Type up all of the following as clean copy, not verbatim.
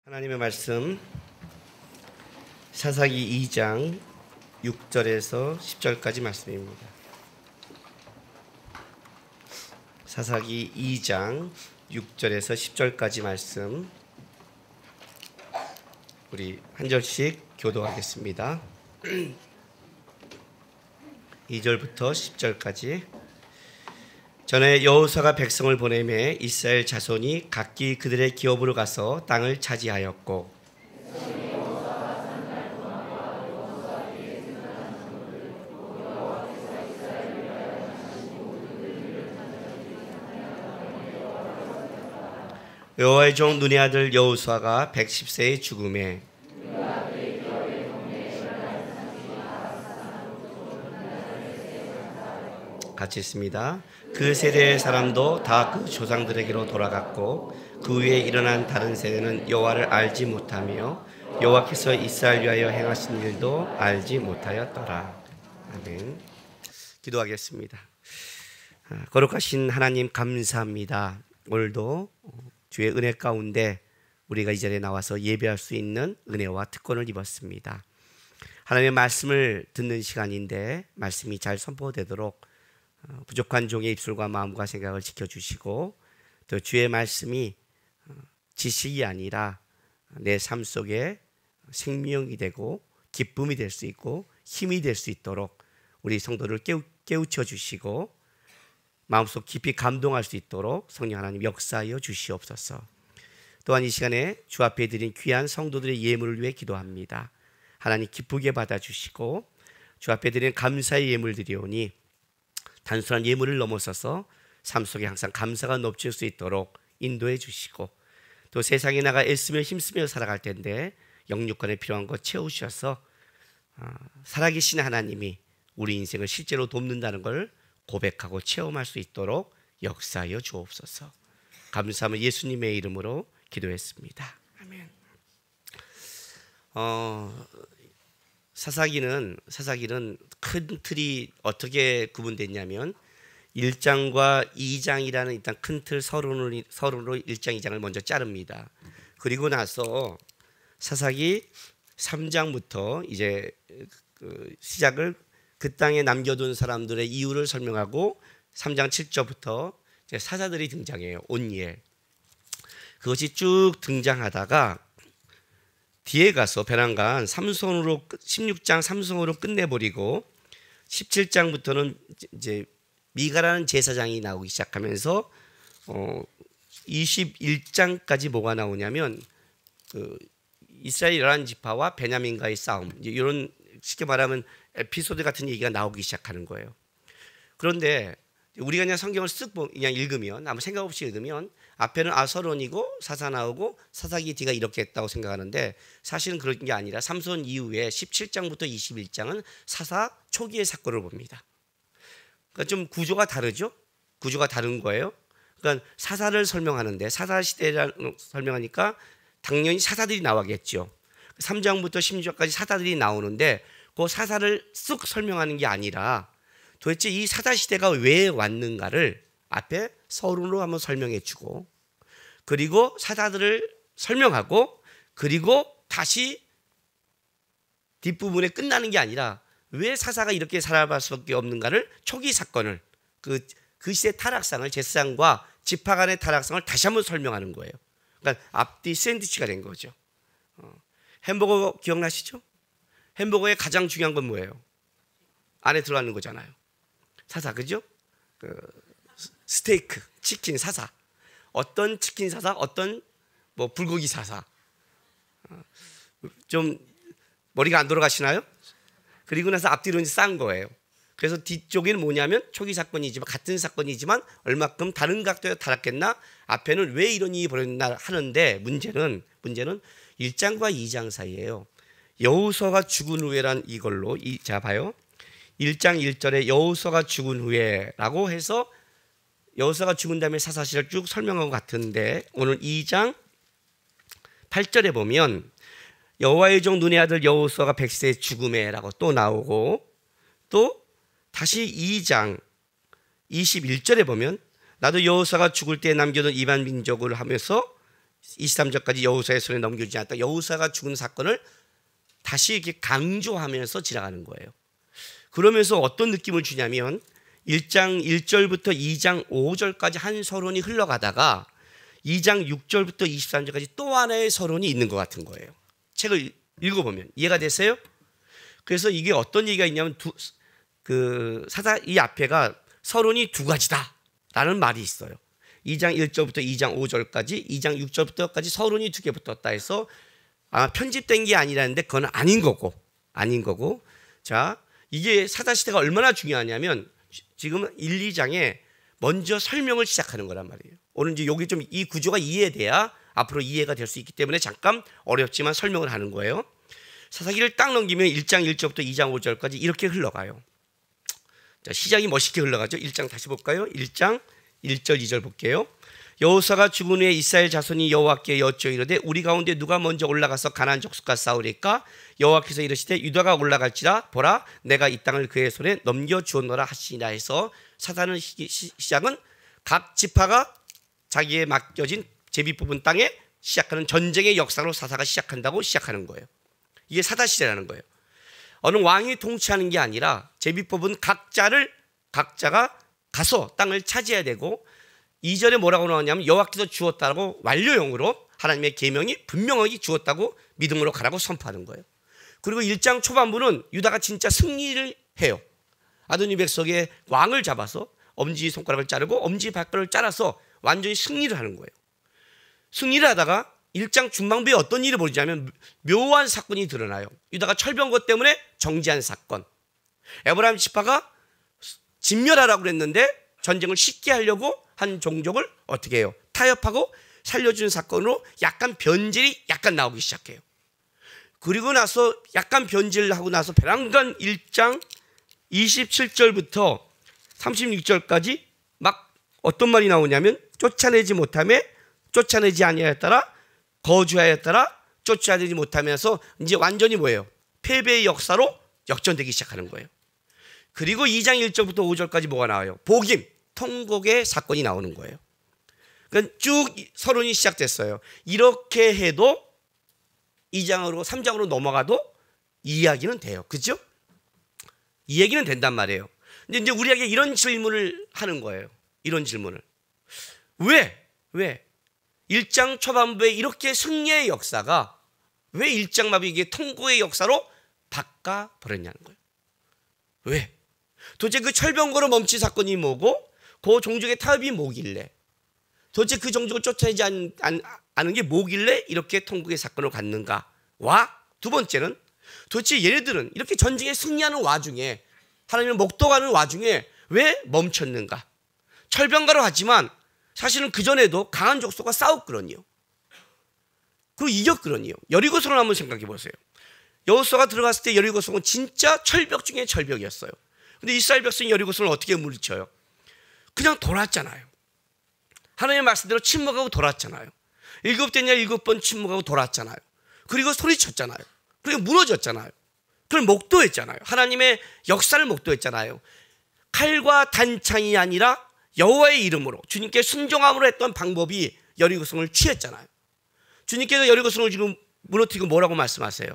하나님의 말씀 사사기 2장 6절에서 10절까지 말씀입니다. 사사기 2장 6절에서 10절까지 말씀 우리 한 절씩 교도하겠습니다. 2절부터 10절까지. 전에 여호수아가 백성을 보내매 이스라엘 자손이 각기 그들의 기업으로 가서 땅을 차지하였고 여호와의 종 눈의 아들 여호수아가 110세에 죽음에 같이 있습니다. 그 세대의 사람도 다 그 조상들에게로 돌아갔고 그 위에 일어난 다른 세대는 여호와를 알지 못하며 여호와께서 이스라엘 위하여 행하신 일도 알지 못하였더라. 아멘. 기도하겠습니다. 거룩하신 하나님 감사합니다. 오늘도 주의 은혜 가운데 우리가 이 자리에 나와서 예배할 수 있는 은혜와 특권을 입었습니다. 하나님의 말씀을 듣는 시간인데 말씀이 잘 선포되도록 부족한 종의 입술과 마음과 생각을 지켜주시고 또 주의 말씀이 지식이 아니라 내 삶 속에 생명이 되고 기쁨이 될 수 있고 힘이 될 수 있도록 우리 성도를 깨우쳐 주시고 마음속 깊이 감동할 수 있도록 성령 하나님 역사하여 주시옵소서. 또한 이 시간에 주 앞에 드린 귀한 성도들의 예물을 위해 기도합니다. 하나님 기쁘게 받아주시고 주 앞에 드린 감사의 예물 드리오니 단순한 예물을 넘어서서 삶 속에 항상 감사가 넘칠 수 있도록 인도해 주시고 또 세상에 나가 애쓰며 힘쓰며 살아갈 텐데 영육간에 필요한 것 채우셔서 살아계신 하나님이 우리 인생을 실제로 돕는다는 걸 고백하고 체험할 수 있도록 역사하여 주옵소서. 감사하며 예수님의 이름으로 기도했습니다. 아멘. 사사기는 큰 틀이 어떻게 구분됐냐면 1장과 2장이라는 일단 큰 틀 서론으로 1장, 2장을 먼저 자릅니다. 그리고 나서 사사기 3장부터 이제 시작을 그 땅에 남겨둔 사람들의 이유를 설명하고 3장 7절부터 사사들이 등장해요. 온니엘. 그것이 쭉 등장하다가 뒤에 가서 베란간 16장 삼손으로 끝내버리고 17장부터는 이제 미가라는 제사장이 나오기 시작하면서 21장까지 뭐가 나오냐면 이스라엘 11지파와 베냐민과의 싸움, 이런 쉽게 말하면 에피소드 같은 얘기가 나오기 시작하는 거예요. 그런데 우리가 그냥 성경을 쓱 그냥 읽으면 아무 생각 없이 읽으면 앞에는 서론이고 사사 나오고 사사기 뒤가 이렇게 했다고 생각하는데 사실은 그런 게 아니라 삼손 이후에 17장부터 21장은 사사 초기의 사건을 봅니다. 그러니까 좀 구조가 다르죠? 구조가 다른 거예요. 그러니까 사사를 설명하는데 사사 시대를 설명하니까 당연히 사사들이 나와겠죠. 3장부터 16장까지 사사들이 나오는데 그 사사를 쑥 설명하는 게 아니라 도대체 이 사사 시대가 왜 왔는가를 앞에 서론으로 한번 설명해 주고 그리고 사사들을 설명하고 그리고 다시 뒷부분에 끝나는 게 아니라 왜 사사가 이렇게 살아갈 수밖에 없는가를 초기 사건을 그 시대 타락상을 제사장과 지파 간의 타락상을 다시 한번 설명하는 거예요. 그러니까 앞뒤 샌드위치가 된 거죠. 햄버거 기억나시죠? 햄버거의 가장 중요한 건 뭐예요? 안에 들어가는 거잖아요. 사사, 그죠? 스테이크, 치킨 사사. 어떤 치킨 사사, 어떤 불고기 사사. 좀 머리가 안 돌아가시나요? 그리고 나서 앞뒤로 이제 싼 거예요. 그래서 뒤쪽에는 뭐냐면 초기 사건이지만 같은 사건이지만 얼마큼 다른 각도에 달았겠나? 앞에는 왜 이런 일이 벌어졌나 하는데 문제는 1장과 2장 사이에요. 여호수아가 죽은 후에란 이걸로 자 봐요. 1장 1절에 여호수아가 죽은 후에라고 해서 여호수아가 죽은 다음에 사사시를 쭉 설명한 것 같은데 오늘 2장 8절에 보면 여호와의 종 눈의 아들 여호수아가 100세의 죽음에라고 또 나오고 또 다시 2장 21절에 보면 나도 여호수아가 죽을 때 남겨둔 이방 민족을 하면서 23절까지 여호사의 손에 넘겨주지 않았다. 여호사가 죽은 사건을 다시 이렇게 강조하면서 지나가는 거예요. 그러면서 어떤 느낌을 주냐면 1장 1절부터 2장 5절까지 한 서론이 흘러가다가 2장 6절부터 23절까지 또 하나의 서론이 있는 것 같은 거예요. 책을 읽어보면 이해가 되세요? 그래서 이게 어떤 얘기가 있냐면 이 앞에가 서론이 두 가지다라는 말이 있어요. 2장 1절부터 2장 5절까지 2장 6절부터까지 서론이 두 개 붙었다 해서 아마 편집된 게 아니라는데 그건 아닌 거고 자, 이게 사사시대가 얼마나 중요하냐면 지금 1, 2장에 먼저 설명을 시작하는 거란 말이에요. 오늘 이제 여기 좀 이 구조가 이해돼야 앞으로 이해가 될 수 있기 때문에 잠깐 어렵지만 설명을 하는 거예요. 사사기를 딱 넘기면 1장 1절부터 2장 5절까지 이렇게 흘러가요. 자, 시작이 멋있게 흘러가죠. 1장 다시 볼까요? 1장 1절 2절 볼게요. 여호사가 죽은 후에 이스라엘 자손이 여호와께 여쭈어 이르되 우리 가운데 누가 먼저 올라가서 가나안 족속과 싸우리까? 여호와께서 이르시되 유다가 올라갈지라 보라 내가 이 땅을 그의 손에 넘겨주었노라 하시니라 해서 사사는 시작은 각 지파가 자기에 맡겨진 제비 뽑은 땅에 시작하는 전쟁의 역사로 사사가 시작한다고 시작하는 거예요. 이게 사사시대라는 거예요. 어느 왕이 통치하는 게 아니라 제비 뽑은 각자가 가서 땅을 차지해야 되고 2절에 뭐라고 나오냐면 여호와께서 주었다고 완료형으로 하나님의 계명이 분명하게 주었다고 믿음으로 가라고 선포하는 거예요. 그리고 1장 초반부는 유다가 진짜 승리를 해요. 아도니 백석의 왕을 잡아서 엄지손가락을 자르고 엄지발가락을 잘라서 완전히 승리를 하는 거예요. 승리를 하다가 1장 중반부에 어떤 일이 벌어지냐면 묘한 사건이 드러나요. 유다가 철병 것 때문에 정지한 사건. 에브라임 지파가 진멸하라고 그랬는데 전쟁을 쉽게 하려고 한 종족을 어떻게 해요? 타협하고 살려주는 사건으로 약간 변질이 약간 나오기 시작해요. 그리고 나서 약간 변질을 하고 나서 베란간 1장 27절부터 36절까지 막 어떤 말이 나오냐면 쫓아내지 못하며 쫓아내지 아니하였더라 거주하였더라 쫓아내지 못하면서 이제 완전히 뭐예요? 패배의 역사로 역전되기 시작하는 거예요. 그리고 2장 1절부터 5절까지 뭐가 나와요? 복임, 통곡의 사건이 나오는 거예요. 그러니까 쭉 서론이 시작됐어요. 이렇게 해도 2장으로 3장으로 넘어가도 이야기는 돼요. 그죠? 이 얘기는 된단 말이에요. 근데 이제 우리에게 이런 질문을 하는 거예요. 이런 질문을. 왜? 1장 초반부에 이렇게 승리의 역사가 왜 1장 마비 이게 통고의 역사로 바꿔버렸냐는 거예요. 왜? 도대체 그 철병거로 멈춘 사건이 뭐고 그 종족의 타협이 뭐길래 도대체 그 종족을 쫓아내지 않은 게 뭐길래 이렇게 통곡의 사건을 갖는가와 두 번째는 도대체 얘네들은 이렇게 전쟁에 승리하는 와중에 하나님을 목도가는 와중에 왜 멈췄는가? 철병가로 하지만 사실은 그전에도 강한 족속과 싸웠거든요. 그리고 이겼거든요. 여리고성을 한번 생각해 보세요. 여호수아가 들어갔을 때 여리고성은 진짜 철벽 중에 철벽이었어요. 근데 이스라엘 백성이 여리고성을 어떻게 물리쳐요? 그냥 돌았잖아요. 하나님의 말씀대로 침묵하고 돌았잖아요. 7대냐 7번 침묵하고 돌았잖아요. 그리고 소리쳤잖아요. 그리고 무너졌잖아요. 그걸 목도했잖아요. 하나님의 역사를 목도했잖아요. 칼과 단창이 아니라 여호와의 이름으로 주님께 순종함으로 했던 방법이 여리고성을 취했잖아요. 주님께서 여리고성을 지금 무너뜨리고 뭐라고 말씀하세요?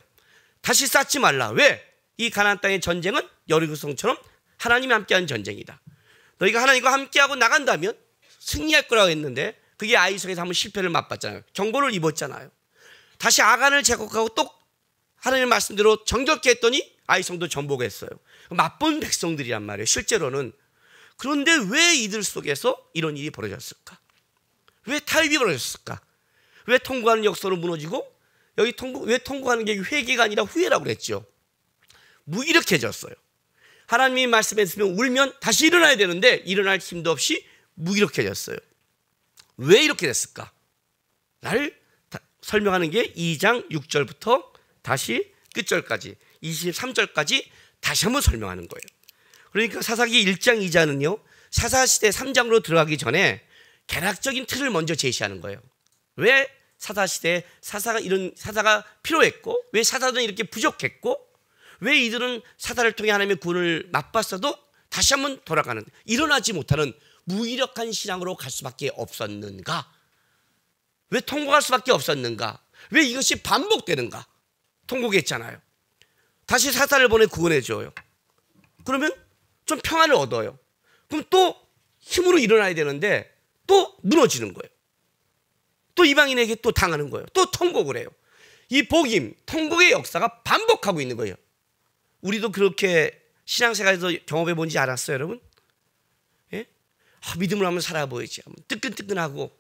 다시 쌓지 말라. 왜? 이 가나안 땅의 전쟁은 여리고성처럼 하나님이 함께하는 전쟁이다. 너희가 하나님과 함께하고 나간다면 승리할 거라고 했는데 그게 아이성에서 한번 실패를 맛봤잖아요. 경고를 입었잖아요. 다시 아간을 제거하고 또 하나님의 말씀대로 정결케 했더니 아이성도 전복했어요. 맛본 백성들이란 말이에요. 실제로는. 그런데 왜 이들 속에서 이런 일이 벌어졌을까? 왜 타협이 벌어졌을까? 왜 통고하는 역사로 무너지고 여기 왜 통고하는 게 회개가 아니라 후회라고 그랬죠? 무기력해졌어요. 하나님이 말씀했으면 울면 다시 일어나야 되는데 일어날 힘도 없이 무기력해졌어요. 왜 이렇게 됐을까? 를 설명하는 게 2장 6절부터 다시 끝절까지 23절까지 다시 한번 설명하는 거예요. 그러니까 사사기 1장 2장은요 사사시대 3장으로 들어가기 전에 개략적인 틀을 먼저 제시하는 거예요. 왜 사사시대에 사사가 필요했고 왜 사사들은 이렇게 부족했고 왜 이들은 사사를 통해 하나님의 구원을 맛봤어도 다시 한번 돌아가는 일어나지 못하는 무기력한 신앙으로 갈 수밖에 없었는가? 왜 통곡할 수밖에 없었는가? 왜 이것이 반복되는가? 통곡했잖아요. 다시 사사를 보내 구원해줘요. 그러면 좀 평안을 얻어요. 그럼 또 힘으로 일어나야 되는데 또 무너지는 거예요. 또 이방인에게 또 당하는 거예요. 또 통곡을 해요. 이 복임, 통곡의 역사가 반복하고 있는 거예요. 우리도 그렇게 신앙생활에서 경험해 본지 알았어요, 여러분? 예? 믿음을 한번 살아보야지. 뜨끈뜨끈하고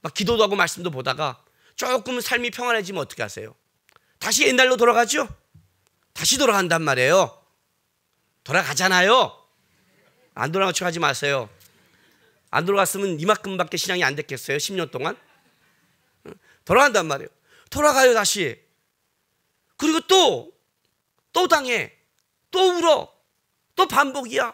막 기도도 하고 말씀도 보다가 조금 삶이 평안해지면 어떻게 하세요? 다시 옛날로 돌아가죠? 다시 돌아간단 말이에요. 돌아가잖아요. 안 돌아간 척 하지 마세요. 안 돌아갔으면 이만큼밖에 신앙이 안 됐겠어요? 10년 동안? 돌아간단 말이에요. 돌아가요 다시. 그리고 또 당해. 또 울어. 또 반복이야.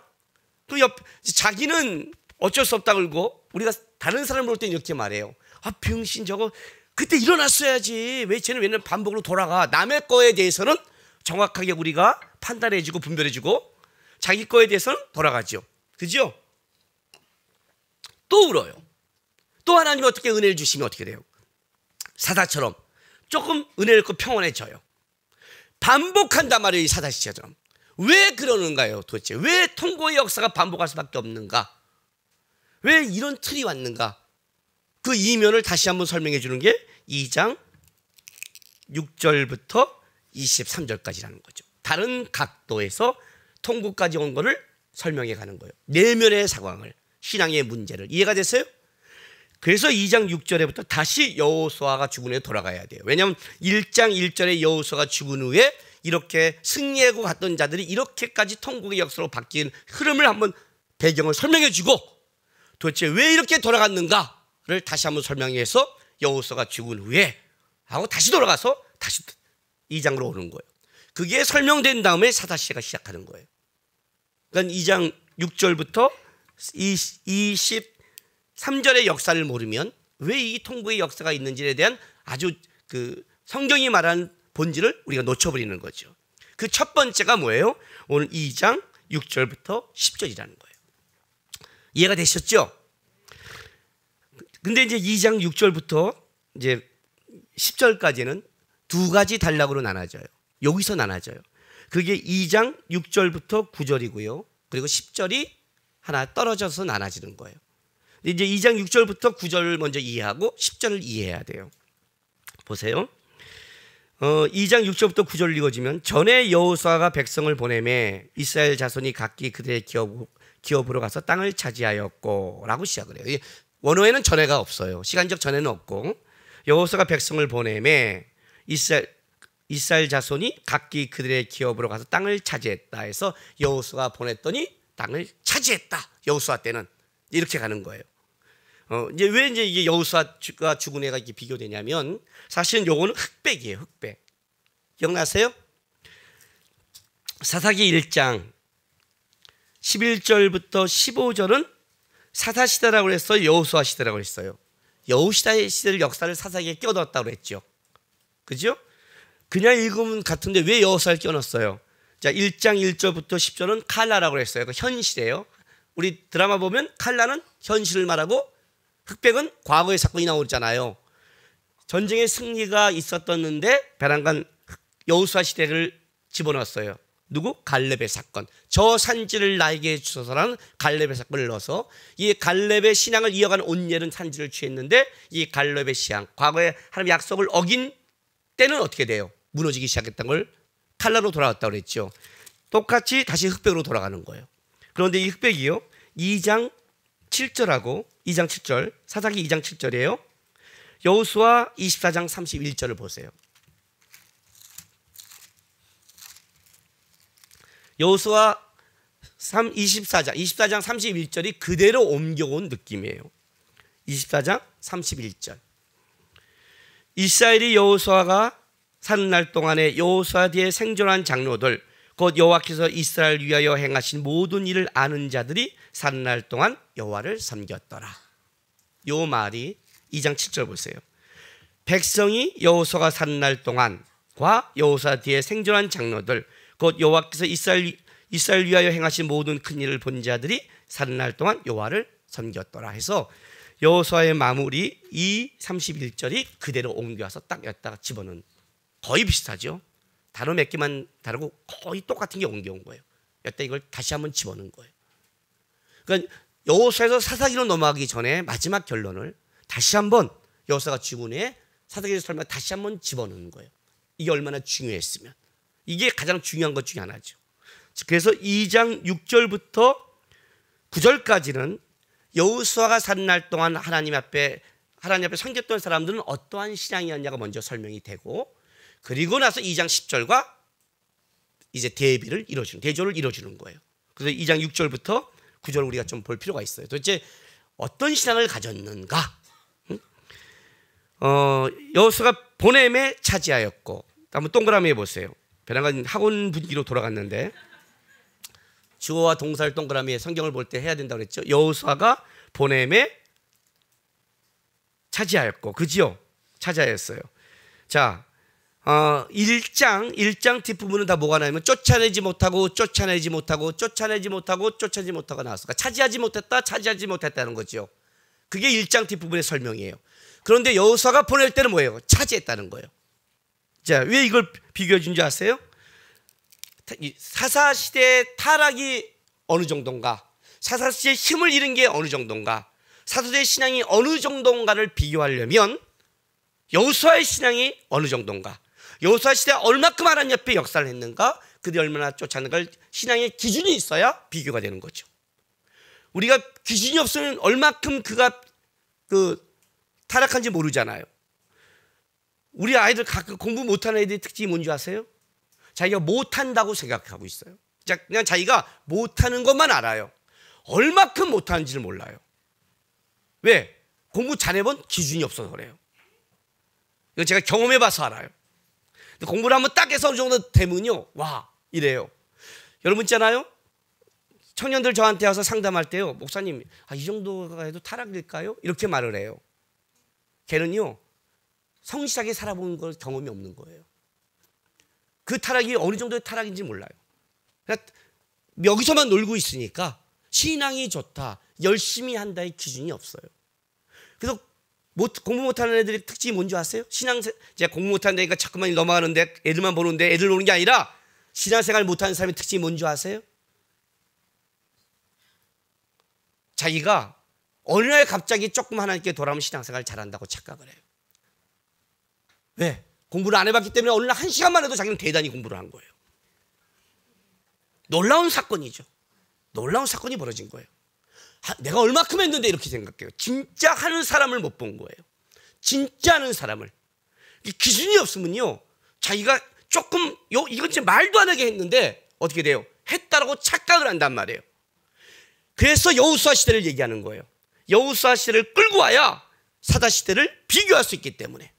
또 자기는 어쩔 수 없다 그러고 우리가 다른 사람을 볼 때 이렇게 말해요. 병신 저거 그때 일어났어야지. 왜 쟤는 맨날 반복으로 돌아가. 남의 거에 대해서는 정확하게 우리가 판단해주고 분별해주고 자기 거에 대해서는 돌아가죠. 그죠? 또 울어요. 또 하나님이 어떻게 은혜를 주시면 어떻게 돼요? 사다처럼 조금 은혜를 얻고 평온해져요. 반복한단 말이에요. 이 사다 시처럼. 왜 그러는가요? 도대체 왜 통고의 역사가 반복할 수밖에 없는가? 왜 이런 틀이 왔는가? 그 이면을 다시 한번 설명해 주는 게 2장 6절부터 23절까지라는 거죠. 다른 각도에서 통고까지 온 거를 설명해 가는 거예요. 내면의 상황을, 신앙의 문제를. 이해가 됐어요? 그래서 2장 6절에부터 다시 여호수아가 죽은 후에 돌아가야 돼요. 왜냐하면 1장 1절에 여호수아가 죽은 후에 이렇게 승리하고 갔던 자들이 이렇게까지 통곡의 역사로 바뀐 흐름을 한번 배경을 설명해 주고 도대체 왜 이렇게 돌아갔는가를 다시 한번 설명해서 여호수아가 죽은 후에 하고 다시 돌아가서 다시 2장으로 오는 거예요. 그게 설명된 다음에 사다시가 시작하는 거예요. 그러니까 2장 6절부터 23절의 역사를 모르면 왜 이 통곡의 역사가 있는지에 대한 아주 그 성경이 말하는 본질을 우리가 놓쳐버리는 거죠. 그 첫 번째가 뭐예요? 오늘 2장 6절부터 10절이라는 거예요. 이해가 되셨죠? 근데 이제 2장 6절부터 이제 10절까지는 두 가지 단락으로 나눠져요. 여기서 나눠져요. 그게 2장 6절부터 9절이고요. 그리고 10절이 하나 떨어져서 나눠지는 거예요. 이제 2장 6절부터 9절을 먼저 이해하고 10절을 이해해야 돼요. 보세요. 2장 6절부터 9절을 읽어주면 전에 여호수아가 백성을 보내매 이스라엘 자손이 각기 그들의 기업으로 가서 땅을 차지하였고 라고 시작을 해요. 원어에는 전에가 없어요. 시간적 전에는 없고 여호수아가 백성을 보내매 이스라엘 자손이 각기 그들의 기업으로 가서 땅을 차지했다 해서 여호수아가 보냈더니 땅을 차지했다. 여호수아 때는 이렇게 가는 거예요. 이제 왜 이게 여호수아가 죽은 애가 이렇게 비교되냐면 사실은 요거는 흑백이에요. 흑백. 기억나세요? 사사기 1장 11절부터 15절은 사사 시대라고 했어요. 여호수아 시대라고 했어요. 여호수아 시대의 역사를 사사기에 껴넣었다고 했죠. 그죠? 그냥 읽으면 같은데 왜 여호수아를 껴넣었어요? 자, 1장 1절부터 10절은 칼라라고 했어요. 그 현실이에요. 우리 드라마 보면 칼라는 현실을 말하고 흑백은 과거의 사건이 나오잖아요. 전쟁의 승리가 있었었는데 베란간 여호수아 시대를 집어넣었어요. 누구? 갈렙의 사건. 저 산지를 나에게 주소서라는 갈렙의 사건을 넣어서 이 갈렙의 신앙을 이어가는 온예는 산지를 취했는데 이 갈렙의 신앙, 과거에 하나님의 약속을 어긴 때는 어떻게 돼요? 무너지기 시작했던 걸 칼라로 돌아왔다고 그랬죠. 똑같이 다시 흑백으로 돌아가는 거예요. 그런데 이 흑백이요 2장 7절하고 2장 7절 사사기 2장 7절이에요. 여호수아 24장 31절을 보세요. 여호수아 24장 31절이 그대로 옮겨온 느낌이에요. 24장 31절 이스라엘이 여호수아가 사는 날 동안에 여호수아 뒤에 생존한 장로들 곧 여호와께서 이스라엘 위하여 행하신 모든 일을 아는 자들이 사는 날 동안 여호와를 섬겼더라. 요 말이 2장 7절 보세요. 백성이 여호수아가 사는 날 동안과 여호수아 뒤에 생존한 장로들 곧 여호와께서 이스라엘 위하여 행하신 모든 큰 일을 본 자들이 사는 날 동안 여호와를 섬겼더라 해서 여호수아의 마무리 2:31절이 그대로 옮겨와서 딱 여기다가 집어넣은, 거의 비슷하죠. 단어 몇 개만 다르고 거의 똑같은 게 옮겨온 거예요. 여기다 이걸 다시 한번 집어넣은 거예요. 그러니까 여호수아에서 사사기로 넘어가기 전에 마지막 결론을 다시 한번 여호수아가 죽은 후에 사사기를 설명 다시 한번 집어넣는 거예요. 이게 얼마나 중요했으면. 이게 가장 중요한 것 중에 하나죠. 그래서 2장 6절부터 9절까지는 여호수아가 사는 날 동안 하나님 앞에 섬겼던 사람들은 어떠한 신앙이었냐가 먼저 설명이 되고, 그리고 나서 2장 10절과 이제 대조를 이루어주는 거예요. 그래서 2장 6절부터 9절 우리가 좀 볼 필요가 있어요. 도대체 어떤 신앙을 가졌는가? 여호수아가 보냄에 차지하였고, 한번 동그라미 해보세요. 베란가 학원 분위기로 돌아갔는데 주어와 동사를 동그라미에 성경을 볼 때 해야 된다고 그랬죠. 여호수아가 보냄에 차지하였고, 그지요? 차지하였어요. 자, 1장 뒷부분은 다 뭐가 나오면 쫓아내지 못하고 나왔으니까 차지하지 못했다는 거죠. 그게 1장 뒷부분의 설명이에요. 그런데 여호수아가 보낼 때는 뭐예요? 차지했다는 거예요. 자, 왜 이걸 비교해 준 줄 아세요? 사사시대의 타락이 어느 정도인가, 사사시대의 힘을 잃은 게 어느 정도인가, 사사시대의 신앙이 어느 정도인가를 비교하려면 여호수아의 신앙이 어느 정도인가, 여호수아 시대에 얼마큼 하나님 옆에 역사를 했는가, 그들이 얼마나 쫓았는가, 신앙의 기준이 있어야 비교가 되는 거죠. 우리가 기준이 없으면 얼마큼 그가 타락한지 모르잖아요. 우리 아이들 가끔 공부 못하는 애들의 특징이 뭔지 아세요? 자기가 못한다고 생각하고 있어요. 그냥 자기가 못하는 것만 알아요. 얼마큼 못하는지를 몰라요. 왜? 공부 잘해본 기준이 없어서 그래요. 이건 제가 경험해봐서 알아요. 공부를 한번 딱 해서 어느 정도 되면요, 와, 이래요. 여러분 있잖아요, 청년들 저한테 와서 상담할 때요, 목사님, 이 정도가 해도 타락일까요? 이렇게 말을 해요. 걔는요, 성실하게 살아본 걸 경험이 없는 거예요. 그 타락이 어느 정도의 타락인지 몰라요. 그러니까 여기서만 놀고 있으니까 신앙이 좋다, 열심히 한다의 기준이 없어요. 그래서 공부 못하는 애들의 특징이 뭔지 아세요? 제가 공부 못하는 애가 자꾸만 넘어가는데 애들만 보는데 애들 보는 게 아니라 신앙생활 못하는 사람의 특징이 뭔지 아세요? 자기가 어느 날 갑자기 조금 하나님께 돌아오면 신앙생활 잘한다고 착각을 해요. 왜? 공부를 안 해봤기 때문에 어느 날 1시간만 해도 자기는 대단히 공부를 한 거예요. 놀라운 사건이죠. 놀라운 사건이 벌어진 거예요. 내가 얼마큼 했는데 이렇게 생각해요. 진짜 하는 사람을 못 본 거예요. 진짜 하는 사람을. 기준이 없으면요, 자기가 조금 이건 진짜 말도 안 하게 했는데 어떻게 돼요? 했다라고 착각을 한단 말이에요. 그래서 여호수아 시대를 얘기하는 거예요. 여호수아 시대를 끌고 와야 사사 시대를 비교할 수 있기 때문에,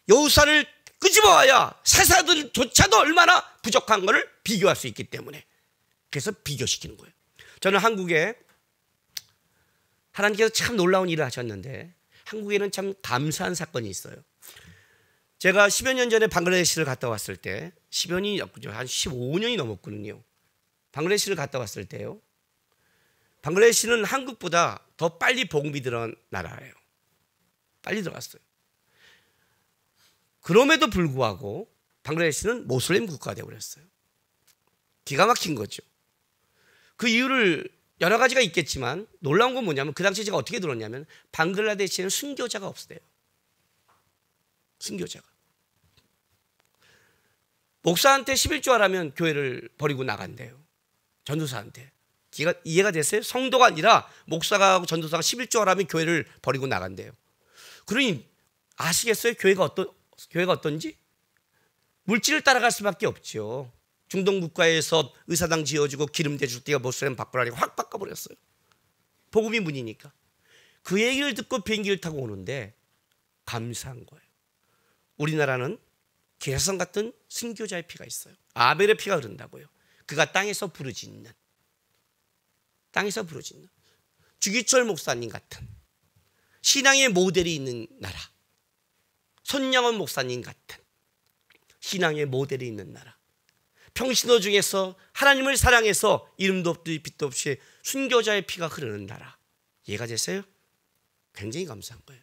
여호수아를 끄집어와야 사사들조차도 얼마나 부족한 것을 비교할 수 있기 때문에, 그래서 비교시키는 거예요. 저는 한국에 하나님께서 참 놀라운 일을 하셨는데, 한국에는 참 감사한 사건이 있어요. 제가 10여 년 전에 방글라데시를 갔다 왔을 때, 10년이 한 15년이 넘었거든요. 방글라데시를 갔다 왔을 때요, 방글라데시는 한국보다 더 빨리 복음이 들어간 나라예요. 빨리 들어갔어요. 그럼에도 불구하고 방글라데시는 모슬렘 국가가 되어버렸어요. 기가 막힌 거죠. 그 이유를 여러 가지가 있겠지만 놀라운 건 뭐냐면, 그 당시에 제가 어떻게 들었냐면, 방글라데시에는 순교자가 없어요. 순교자가. 목사한테 11조 하라면 교회를 버리고 나간대요. 전도사한테. 이해가 됐어요? 성도가 아니라 목사가 하고 전도사가 11조 하라면 교회를 버리고 나간대요. 그러니 아시겠어요? 교회가 어떤지? 물질을 따라갈 수밖에 없죠. 중동 국가에서 의사당 지어주고 기름 대줄 때가 모슬렘 바꾸라니까 확 바꿔버렸어요. 복음이 문이니까. 그 얘기를 듣고 비행기를 타고 오는데 감사한 거예요. 우리나라는 게르선 같은 순교자의 피가 있어요. 아벨의 피가 흐른다고요. 그가 땅에서 부르짖는 주기철 목사님 같은 신앙의 모델이 있는 나라, 손양원 목사님 같은 신앙의 모델이 있는 나라, 평신도 중에서 하나님을 사랑해서 이름도 없이 빛도 없이 순교자의 피가 흐르는 나라, 이해가 됐어요? 굉장히 감사한 거예요.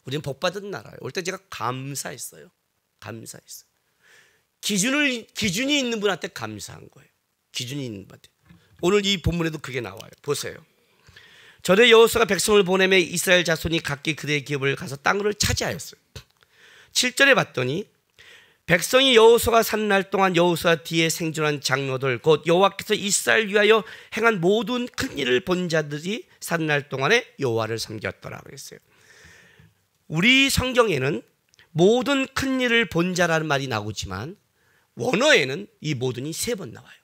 우리는 복받은 나라예요. 올 때 제가 감사했어요. 감사했어요. 기준이 있는 분한테 감사한 거예요. 기준이 있는 분한테. 오늘 이 본문에도 그게 나와요. 보세요. 전에 여호수아가 백성을 보내며 이스라엘 자손이 각기 그들의 기업을 가서 땅을 차지하였어요. 7절에 봤더니 백성이 여호수아가 산 날 동안 여호수아 뒤에 생존한 장로들 곧 여호와께서 이스라엘 위하여 행한 모든 큰 일을 본 자들이 산 날 동안에 여호와를 섬겼더라 그랬어요. 우리 성경에는 모든 큰 일을 본 자라는 말이 나오지만 원어에는 이 모든이 3번 나와요.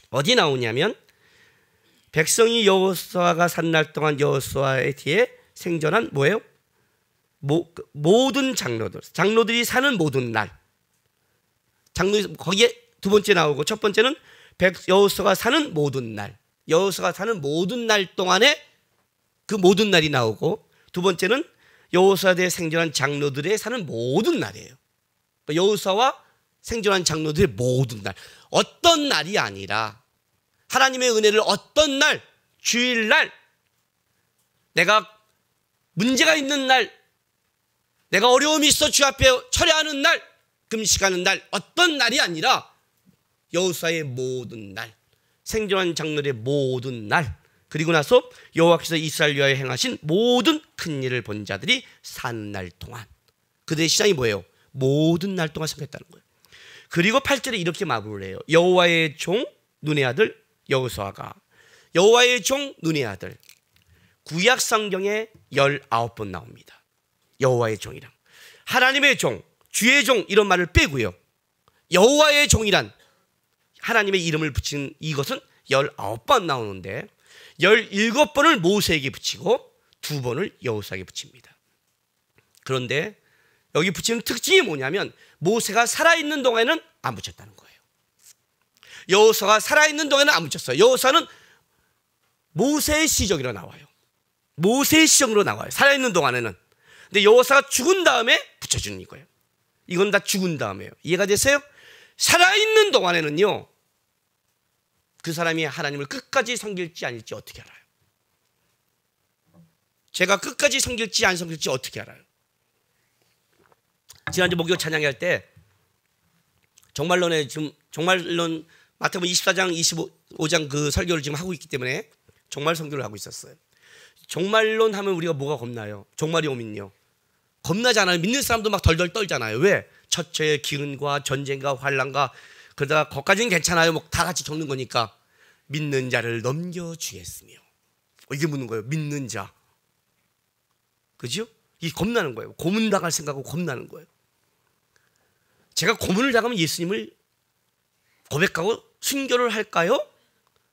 어디 나오냐면 백성이 여호수아가 산 날 동안 여호수아의 뒤에 생존한 뭐예요? 모든 장로들이 사는 모든 날. 거기에 두 번째 나오고 첫 번째는 여호수아가 사는 모든 날. 여호수아가 사는 모든 날 동안에 그 모든 날이 나오고 두 번째는 여호수아 뒤에 생존한 장로들의 사는 모든 날이에요. 여호수아와 생존한 장로들의 모든 날. 어떤 날이 아니라 하나님의 은혜를 어떤 날, 주일날, 내가 문제가 있는 날, 내가 어려움이 있어 주 앞에 철회하는 날, 금식하는 날, 어떤 날이 아니라 여호수아의 모든 날, 생존한 장로의 모든 날, 그리고 나서 여호와께서 이스라엘 위하여 행하신 모든 큰 일을 본 자들이 사는 날 동안, 그들의 시작이 뭐예요? 모든 날 동안 생겼다는 거예요. 그리고 8절에 이렇게 마무리를 해요. 여호와의 종 눈의 아들 여호수아가, 여호와의 종 눈의 아들, 구약 성경에 19번 나옵니다. 여호와의 종이랑 하나님의 종, 주의 종 이런 말을 빼고요. 여호와의 종이란 하나님의 이름을 붙인 이것은 19번 나오는데 17번을 모세에게 붙이고 2번을 여호수아에게 붙입니다. 그런데 여기 붙이는 특징이 뭐냐면 모세가 살아있는 동안에는 안 붙였다는 거예요. 여호수아가 살아있는 동안에는 안 붙였어요. 여호수아는 모세의 시적으로 나와요. 모세의 시적으로 나와요. 살아있는 동안에는. 근데 여호수아가 죽은 다음에 붙여주는 이거예요. 이건 다 죽은 다음에요. 이해가 되세요? 살아있는 동안에는요, 그 사람이 하나님을 끝까지 섬길지 아닐지 어떻게 알아요? 제가 끝까지 섬길지 안 섬길지 어떻게 알아요? 지난주 목요 찬양할 때 정말론에 지금 정말론 마태복음 24장 25장 그 설교를 지금 하고 있기 때문에 종말 설교를 하고 있었어요. 종말론 하면 우리가 뭐가 겁나요? 종말이 오면요, 겁나잖아요. 믿는 사람도 막 덜덜 떨잖아요. 왜? 처처의 기근과 전쟁과 환난과, 그러다가 거기까지는 괜찮아요. 뭐 다 같이 겪는 거니까. 믿는 자를 넘겨주겠으며. 이게 묻는 거예요. 믿는 자. 그죠? 이 겁나는 거예요. 고문당할 생각하고 겁나는 거예요. 제가 고문을 당하면 예수님을 고백하고 순교를 할까요?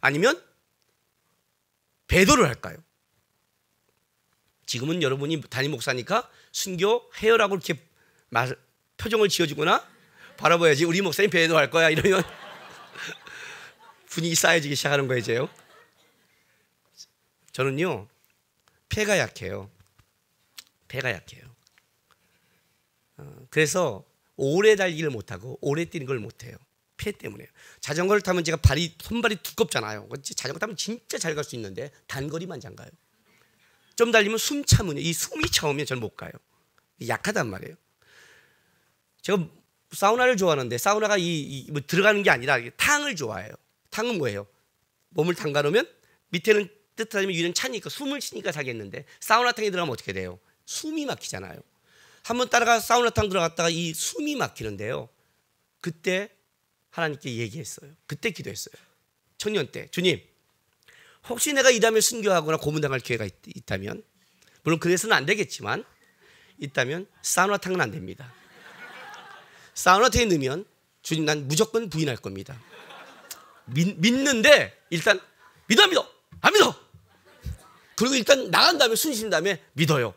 아니면 배도를 할까요? 지금은 여러분이 담임 목사니까 순교해요라고 이렇게 표정을 지어주거나 바라봐야지. 우리 목사님 배도할 거야 이러면 분위기 쌓여지기 시작하는 거예요. 이제요. 저는요, 폐가 약해요. 폐가 약해요. 그래서 오래 달리기를 못하고 오래 뛰는 걸 못해요. 폐 때문에. 자전거를 타면 제가 손발이 두껍잖아요. 자전거 타면 진짜 잘 갈 수 있는데 단거리만 잘 가요. 좀 달리면 숨 참으면, 이 숨이 차오면 저는 못 가요. 약하단 말이에요. 제가 사우나를 좋아하는데 사우나가 뭐 들어가는 게 아니라 탕을 좋아해요. 탕은 뭐예요? 몸을 담가놓으면 밑에는 뜨뜻하지만 위는 차니까 숨을 쉬니까 자겠는데 사우나탕에 들어가면 어떻게 돼요? 숨이 막히잖아요. 한번 따라가 사우나탕 들어갔다가 이 숨이 막히는데요, 그때 하나님께 얘기했어요. 그때 기도했어요. 청년 때, 주님, 혹시 내가 이 다음에 순교하거나 고문당할 기회가 있다면, 물론 그래서는 안 되겠지만 있다면 사우나탕은 안 됩니다. 사우나탕에 넣으면 주님, 난 무조건 부인할 겁니다. 믿는데 일단 믿어 안 믿어. 그리고 일단 나간 다음에 숨 쉰 다음에 믿어요.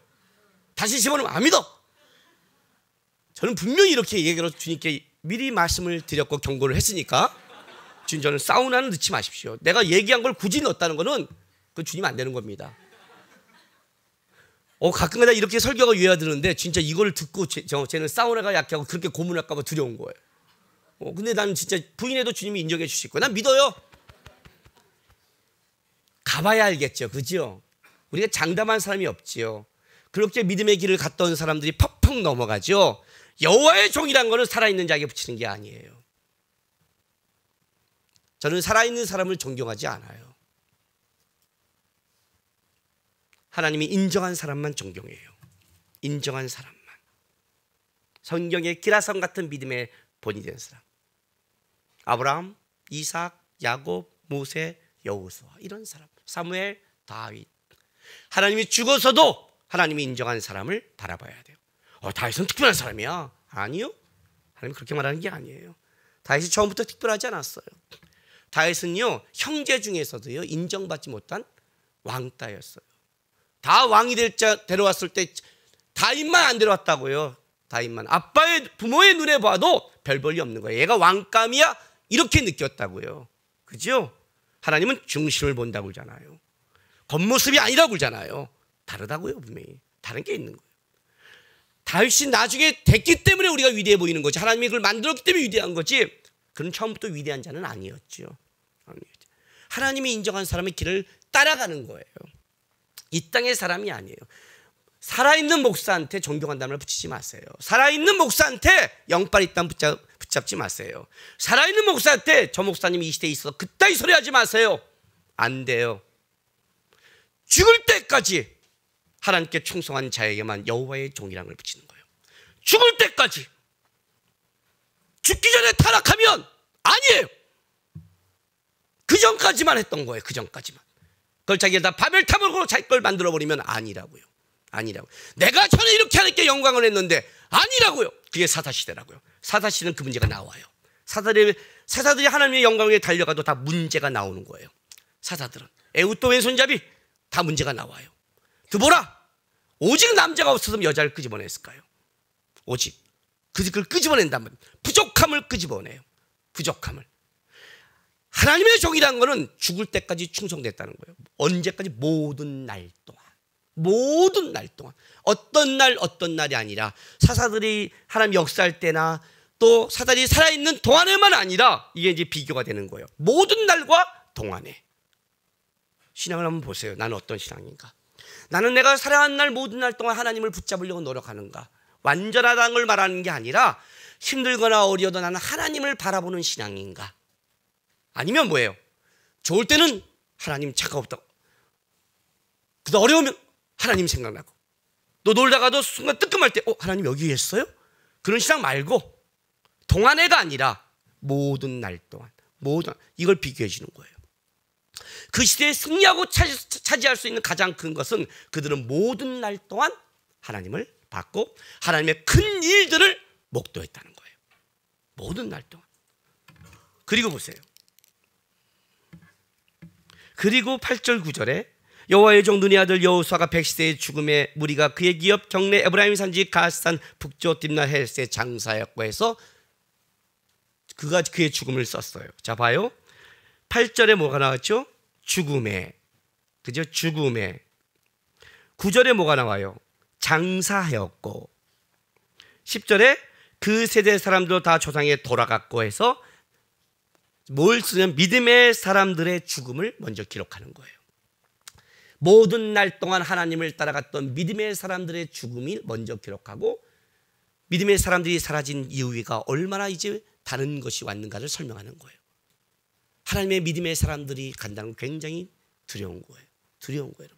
다시 집어넣으면 안 믿어. 저는 분명히 이렇게 얘기로 주님께 미리 말씀을 드렸고 경고를 했으니까, 주님, 저는 사우나는 넣지 마십시오. 내가 얘기한 걸 굳이 넣었다는 거는 그 주님 안 되는 겁니다. 가끔가다 이렇게 설교가 유해드는데 진짜 이걸 듣고 쟤는 사우나가 약하고 그렇게 고문할까 봐 두려운 거예요. 근데 나는 진짜 부인해도 주님이 인정해 주실 거예요. 난 믿어요. 가봐야 알겠죠. 그죠? 우리가 장담한 사람이 없지요. 그렇게 믿음의 길을 갔던 사람들이 퍽퍽 넘어가죠. 여호와의 종이란 거는 살아있는 자에게 붙이는 게 아니에요. 저는 살아있는 사람을 존경하지 않아요. 하나님이 인정한 사람만 존경해요. 인정한 사람만. 성경의 기라성 같은 믿음의 본이 된 사람. 아브라함, 이삭, 야곱, 모세, 여호수아 이런 사람. 사무엘, 다윗. 하나님이 죽어서도 하나님이 인정한 사람을 바라봐야 돼요. 다윗은 특별한 사람이야. 아니요. 하나님 그렇게 말하는 게 아니에요. 다윗이 처음부터 특별하지 않았어요. 다윗은요 형제 중에서도요 인정받지 못한 왕따였어요. 다 왕이 데려왔을 때 다윗만 안 데려왔다고요. 다윗만. 아빠의 부모의 눈에 봐도 별 볼이 없는 거예요. 얘가 왕감이야 이렇게 느꼈다고요. 그죠? 하나님은 중심을 본다고 그러잖아요. 겉모습이 아니라고 그러잖아요. 다르다고요. 분명히 다른 게 있는 거예요. 다윗이 나중에 됐기 때문에 우리가 위대해 보이는 거지. 하나님이 그걸 만들었기 때문에 위대한 거지. 그는 처음부터 위대한 자는 아니었죠. 하나님이 인정한 사람의 길을 따라가는 거예요. 이 땅의 사람이 아니에요. 살아있는 목사한테 존경한다는 말 붙이지 마세요. 살아있는 목사한테 영빨 있다면 붙잡지 마세요. 살아있는 목사한테 저 목사님이 이 시대에 있어서 그따위 소리 하지 마세요. 안 돼요. 죽을 때까지 하나님께 충성한 자에게만 여호와의 종이라는 걸 붙이는 거예요. 죽을 때까지. 죽기 전에 타락하면 아니에요. 그 전까지만 했던 거예요. 그 전까지만. 그걸 자기가 다 바벨탑을 걸고 자기 걸 만들어버리면 아니라고요. 아니라고. 내가 전에 이렇게 하나님께 영광을 했는데 아니라고요. 그게 사사시대라고요. 사사시대는 그 문제가 나와요. 사사들이 하나님의 영광에 달려가도 다 문제가 나오는 거예요. 사사들은 에훗도 왼손잡이 다 문제가 나와요. 드보라 오직 남자가 없었으면 여자를 끄집어냈을까요? 오직 그걸 끄집어낸다면 부족함을 끄집어내요. 부족함을. 하나님의 종이라는 것은 죽을 때까지 충성됐다는 거예요. 언제까지? 모든 날 동안. 모든 날 동안. 어떤 날이 아니라 사사들이 하나님 역사할 때나 또 사사들이 살아있는 동안에만 아니라 이게 이제 비교가 되는 거예요. 모든 날과 동안에. 신앙을 한번 보세요. 나는 어떤 신앙인가? 나는 내가 살아간 날 모든 날 동안 하나님을 붙잡으려고 노력하는가? 완전하다는 걸 말하는 게 아니라 힘들거나 어려워도 나는 하나님을 바라보는 신앙인가? 아니면 뭐예요? 좋을 때는 하나님 차가웠다고. 그다 어려우면 하나님 생각나고. 너 놀다가도 순간 뜨끔할 때 하나님 여기 계셨어요? 그런 신앙 말고 동안에가 아니라 모든 날 동안. 이걸 비교해 주는 거예요. 그 시대에 승리하고 차지할 수 있는 가장 큰 것은 그들은 모든 날 동안 하나님을 받고 하나님의 큰 일들을 목도했다는 거예요. 모든 날 동안. 그리고 보세요. 그리고 8절 9절에 여호와의 종 눈의 아들 여호수아가 백시대의 죽음에 무리가 그의 기업 경내 에브라임 산지 가스산 북조 딥나 헬스에 장사였고 해서 그가 그의 죽음을 썼어요. 자 봐요. 8절에 뭐가 나왔죠? 죽음에. 그죠? 죽음에. 9절에 뭐가 나와요? 장사하였고. 10절에 그 세대 사람들도 다 조상에 돌아갔고 해서 뭘 쓰면 믿음의 사람들의 죽음을 먼저 기록하는 거예요. 모든 날 동안 하나님을 따라갔던 믿음의 사람들의 죽음이 먼저 기록하고 믿음의 사람들이 사라진 이유가 얼마나 이제 다른 것이 왔는가를 설명하는 거예요. 하나님의 믿음의 사람들이 간다는 건 굉장히 두려운 거예요. 두려운 거예요, 여러분.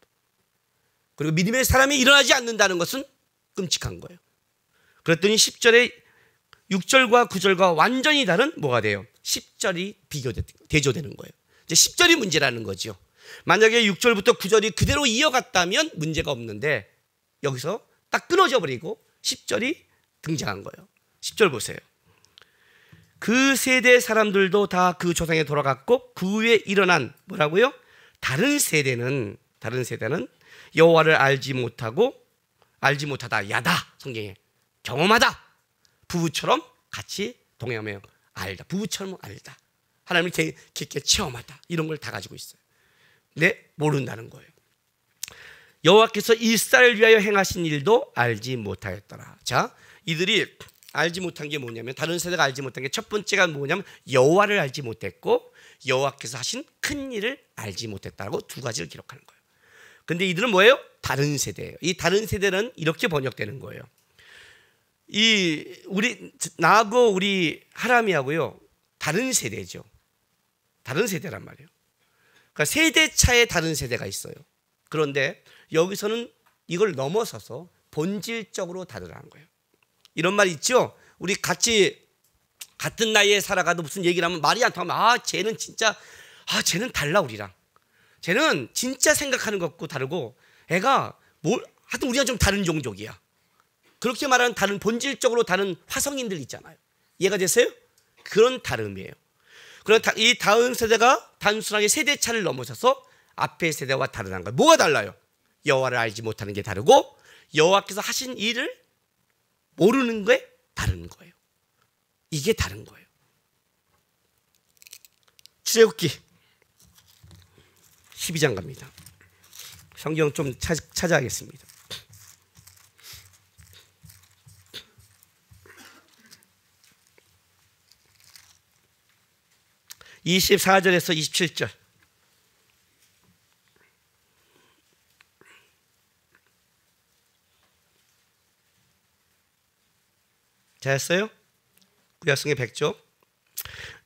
그리고 믿음의 사람이 일어나지 않는다는 것은 끔찍한 거예요. 그랬더니 10절에 6절과 9절과 완전히 다른 뭐가 돼요? 10절이 대조되는 거예요. 이제 10절이 문제라는 거죠. 만약에 6절부터 9절이 그대로 이어갔다면 문제가 없는데 여기서 딱 끊어져 버리고 10절이 등장한 거예요. 10절 보세요. 그 세대 사람들도 다 그 조상에 돌아갔고 그 후에 일어난 뭐라고요? 다른 세대는 여호와를 알지 못하다 야다. 성경에 경험하다. 부부처럼 같이 동행하며 알다. 부부처럼 알다. 하나님을 깊게 체험하다. 이런 걸 다 가지고 있어요. 네, 모른다는 거예요. 여호와께서 이스라엘을 위하여 행하신 일도 알지 못하였더라. 자, 이들이 알지 못한 게 뭐냐면 다른 세대가 알지 못한 게 첫 번째가 뭐냐면 여호와를 알지 못했고 여호와께서 하신 큰 일을 알지 못했다고 두 가지를 기록하는 거예요. 근데 이들은 뭐예요? 다른 세대예요. 이 다른 세대는 이렇게 번역되는 거예요. 나하고 우리 하람이하고요 다른 세대죠. 다른 세대란 말이에요. 그러니까 세대 차에 다른 세대가 있어요. 그런데 여기서는 이걸 넘어서서 본질적으로 다르다는 거예요. 이런 말 있죠? 우리 같이 같은 나이에 살아가도 무슨 얘기를 하면 말이 안 통하면 쟤는 진짜 쟤는 달라 우리랑. 쟤는 진짜 생각하는 것과 다르고 애가 하여튼 우리가 좀 다른 종족이야. 그렇게 말하는 다른 본질적으로 다른 화성인들 있잖아요. 이해가 되세요? 그런 다름이에요. 그럼 이 다음 세대가 단순하게 세대차를 넘어서서 앞의 세대와 다르다는 거예요. 뭐가 달라요? 여호와를 알지 못하는 게 다르고 여호와께서 하신 일을 모르는 게 다른 거예요. 이게 다른 거예요. 출애굽기 12장 갑니다. 성경 좀 찾아야겠습니다. 24절에서 27절. 잘했어요? 구약성의 100조.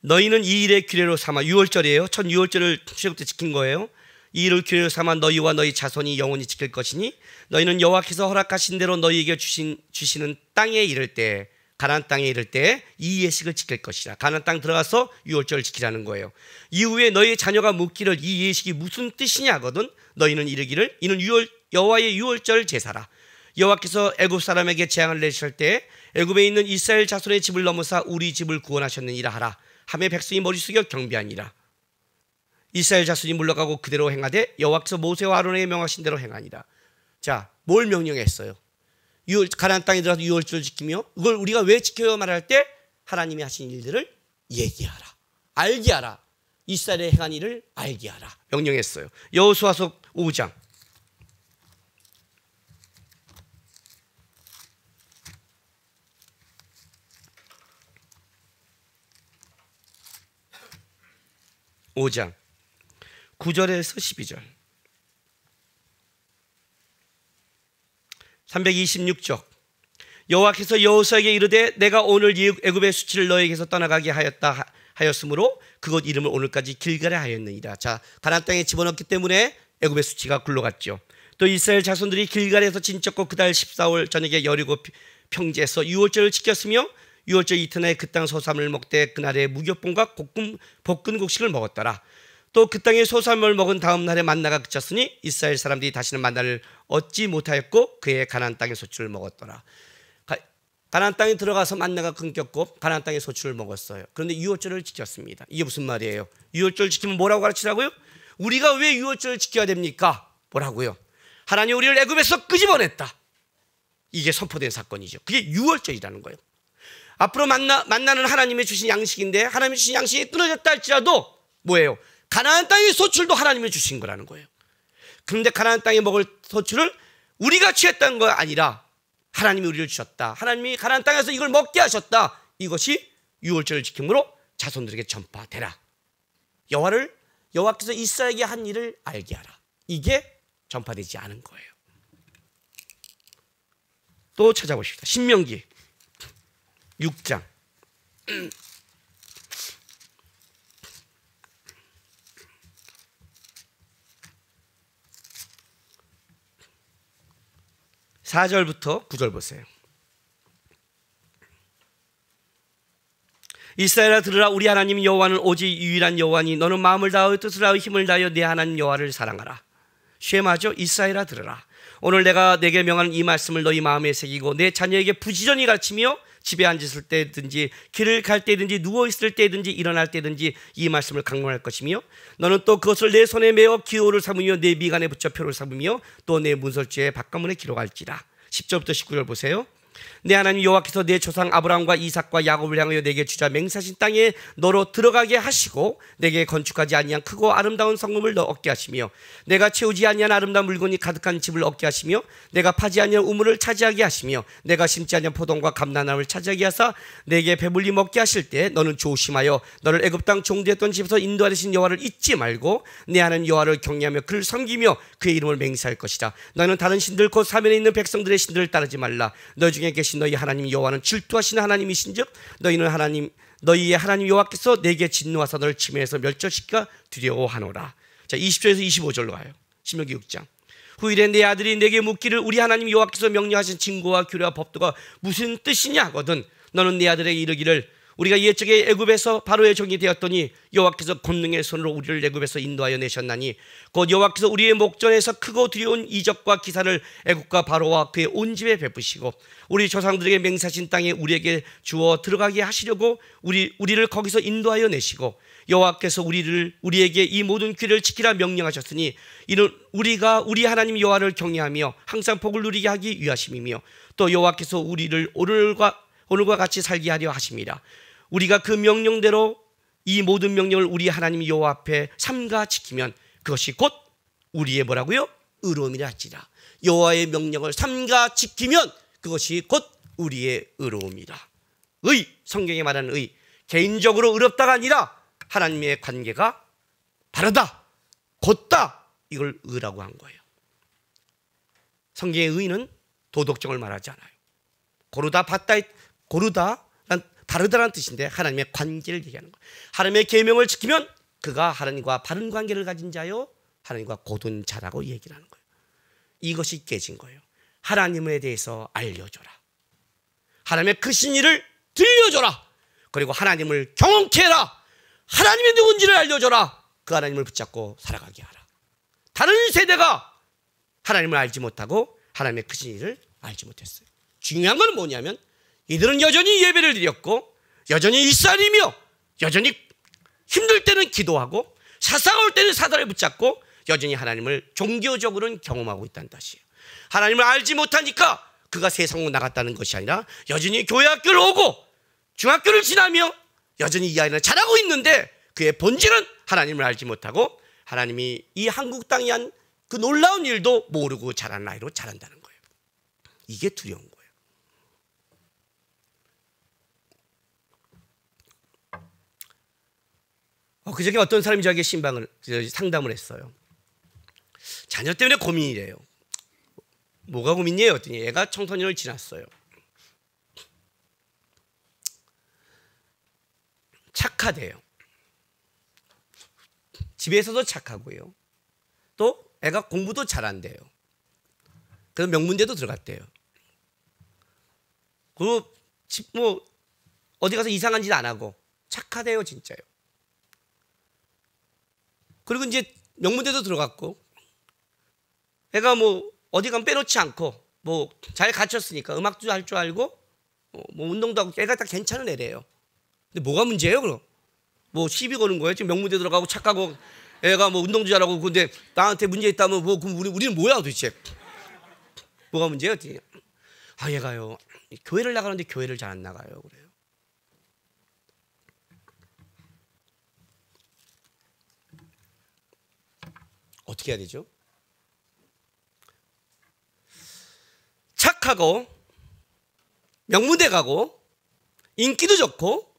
너희는 이 일의 규례로 삼아 6월절이에요. 첫 6월절을 출애굽 때 지킨 거예요. 이 일을 규례로 삼아 너희와 너희 자손이 영원히 지킬 것이니 너희는 여호와께서 허락하신 대로 너희에게 주시는 땅에 이를 때 가나안 땅에 이를 때 이 예식을 지킬 것이라. 가나안 땅 들어가서 6월절을 지키라는 거예요. 이후에 너희 자녀가 묻기를 이 예식이 무슨 뜻이냐 하거든 너희는 이르기를 이는 여호와의 6월절 제사라. 여호와께서 애굽 사람에게 재앙을 내실 때 애굽에 있는 이스라엘 자손의 집을 넘어사 우리 집을 구원하셨느니라 하라. 하매 백성이 머리 숙여 경배하니라. 이스라엘 자손이 물러가고 그대로 행하되 여호와께서 모세와 아론에게 명하신 대로 행하니라. 자, 뭘 명령했어요? 가나안 땅에 들어가서 6월절을 지키며 그걸 우리가 왜 지켜야 말할 때 하나님이 하신 일들을 얘기하라. 알게 하라. 이스라엘의 행한 일을 알게 하라. 명령했어요. 여호수아서 5장. (5장) 9절에서 12절. 326쪽. 여호와께서 여호수아에게 이르되 내가 오늘 애굽의 수치를 너에게서 떠나가게 하였으므로 그곳 이름을 오늘까지 길갈에 하였느니라. 자, 가나안 땅에 집어넣기 때문에 애굽의 수치가 굴러갔죠. 또 이스라엘 자손들이 길갈에서 진쳤고 그달 14월 저녁에 여리고 평지에서 6월절을 지켰으며 6월절 이튿날에 그 땅 소산을 먹되 그날에 무교봉과 볶은 곡식을 먹었더라. 또 그 땅에 소산을 먹은 다음 날에 만나가 그쳤으니 이스라엘 사람들이 다시는 만나를 얻지 못하였고 그의 가나안 땅의 소출을 먹었더라. 가나안 땅에 들어가서 만나가 끊겼고 가나안 땅의 소출을 먹었어요. 그런데 6월절을 지켰습니다. 이게 무슨 말이에요? 6월절 지키면 뭐라고 가르치라고요? 우리가 왜 6월절을 지켜야 됩니까? 뭐라고요? 하나님 우리를 애굽에서 끄집어냈다. 이게 선포된 사건이죠. 그게 6월절이라는 거예요. 앞으로 만나는 하나님의 주신 양식인데 하나님의 주신 양식이 끊어졌다 할지라도 뭐예요? 가나안 땅의 소출도 하나님이 주신 거라는 거예요. 그런데 가나안 땅에 먹을 소출을 우리가 취했다는 거 아니라 하나님이 우리를 주셨다. 하나님이 가나안 땅에서 이걸 먹게 하셨다. 이것이 6월절을 지킴으로 자손들에게 전파되라. 여호와께서 이스라엘에게 한 일을 알게 하라. 이게 전파되지 않은 거예요. 또 찾아보십시다. 신명기 6장. 4절부터 9절 보세요. 이스라엘아 들으라. 우리 하나님 여호와는 오직 유일한 여호와니 너는 마음을 다하여 뜻을 다하여 힘을 다하여 내 하나님 여호와를 사랑하라. 쉐마죠. 이스라엘아 들으라. 오늘 내가 내게 명하는 이 말씀을 너희 마음에 새기고 내 자녀에게 부지런히 가르치며 집에 앉았을 때든지 길을 갈 때든지 누워있을 때든지 일어날 때든지 이 말씀을 강론할 것이며 너는 또 그것을 내 손에 메어 기호를 삼으며 내 미간에 붙여 표를 삼으며 또 내 문설주에 바깥문에 기록할지라. 10절부터 19절 보세요. 내 하나님 여호와께서 내 조상 아브라함과 이삭과 야곱을 향하여 내게 주자 맹세하신 땅에 너로 들어가게 하시고 내게 건축하지 아니한 크고 아름다운 성읍을 너 얻게 하시며 내가 채우지 아니한 아름다운 물건이 가득한 집을 얻게 하시며 내가 파지 아니한 우물을 차지하게 하시며 내가 심지 아니한 포도원과 감람나무를 차지하게 하사 내게 배불리 먹게 하실 때 너는 조심하여 너를 애굽 땅 종되었던 집에서 인도하신 여호와를 잊지 말고 내 하나님 여호와를 경외하며 그를 섬기며 그의 이름을 맹세할 것이라. 너는 다른 신들 곧 사면에 있는 백성들의 신들을 따르지 말라. 너 중에 계신 너희 하나님 여호와는 질투하시는 하나님이신즉 너희의 하나님 여호와께서 내게 진노하사 너를 침해해서 멸절시켜 두려워하노라. 자, 20절에서 25절로 가요. 신명기 6장. 후일에 내 아들이 내게 묻기를 우리 하나님 여호와께서 명령하신 징고와 규례와 법도가 무슨 뜻이냐 하거든 너는 내 아들에게 이르기를 우리가 옛적에 애굽에서 바로의 종이 되었더니 여호와께서 권능의 손으로 우리를 애굽에서 인도하여 내셨나니 곧 여호와께서 우리의 목전에서 크고 두려운 이적과 기사를 애굽과 바로와 그의 온 집에 베푸시고 우리 조상들에게 맹세하신 땅에 우리에게 주어 들어가게 하시려고 우리를 거기서 인도하여 내시고 여호와께서 우리에게 이 모든 규례를 지키라 명령하셨으니 이는 우리가 우리 하나님 여호와를 경외하며 항상 복을 누리게 하기 위하심이며 또 여호와께서 우리를 오늘과 같이 살게 하려 하심이라. 우리가 그 명령대로 이 모든 명령을 우리 하나님 여호와 앞에 삼가 지키면 그것이 곧 우리의 뭐라고요? 의로움이라 할지라. 여호와의 명령을 삼가 지키면 그것이 곧 우리의 의로움이라. 성경에 말하는 의, 개인적으로 의롭다가 아니라 하나님의 관계가 바르다, 곧다, 이걸 의라고 한 거예요. 성경의 의는 도덕성을 말하지 않아요. 고르다, 다르다라는 뜻인데 하나님의 관계를 얘기하는 거예요. 하나님의 계명을 지키면 그가 하나님과 바른 관계를 가진 자요 하나님과 고든 자라고 얘기를 하는 거예요. 이것이 깨진 거예요. 하나님에 대해서 알려줘라. 하나님의 크신 일을 들려줘라. 그리고 하나님을 경험케 해라. 하나님이 누군지를 알려줘라. 그 하나님을 붙잡고 살아가게 하라. 다른 세대가 하나님을 알지 못하고 하나님의 크신 일을 알지 못했어요. 중요한 건 뭐냐면 이들은 여전히 예배를 드렸고 여전히 이스라엘이며 여전히 힘들 때는 기도하고 사사올 때는 사단을 붙잡고 여전히 하나님을 종교적으로는 경험하고 있다는 뜻이에요. 하나님을 알지 못하니까 그가 세상으로 나갔다는 것이 아니라 여전히 교회 학교를 오고 중학교를 지나며 여전히 이 아이는 잘하고 있는데 그의 본질은 하나님을 알지 못하고 하나님이 이 한국 땅에 한 그 놀라운 일도 모르고 자란 아이로 자란다는 거예요. 이게 두려운 거예요. 그저께 어떤 사람이 저에게 상담을 했어요. 자녀 때문에 고민이래요. 뭐가 고민이에요? 했더니 애가 청소년을 지났어요. 착하대요. 집에서도 착하고요. 또 애가 공부도 잘한대요. 그래서 명문대도 들어갔대요. 그리고 어디 가서 이상한 짓 안 하고 착하대요, 진짜요. 그리고 이제 명문대도 들어갔고 애가 어디 가면 빼놓지 않고 잘 갖췄으니까 음악도 할 줄 알고 운동도 하고 애가 다 괜찮은 애래요. 근데 뭐가 문제예요, 그럼? 시비 거는 거예요? 지금 명문대 들어가고 착하고 애가 운동도 잘하고 근데 나한테 문제 있다면 그럼 우리는 뭐야 도대체? 뭐가 문제예요? 얘가요 교회를 나가는데 교회를 잘 안 나가요. 그래요. 어떻게 해야 되죠? 착하고 명문대 가고 인기도 좋고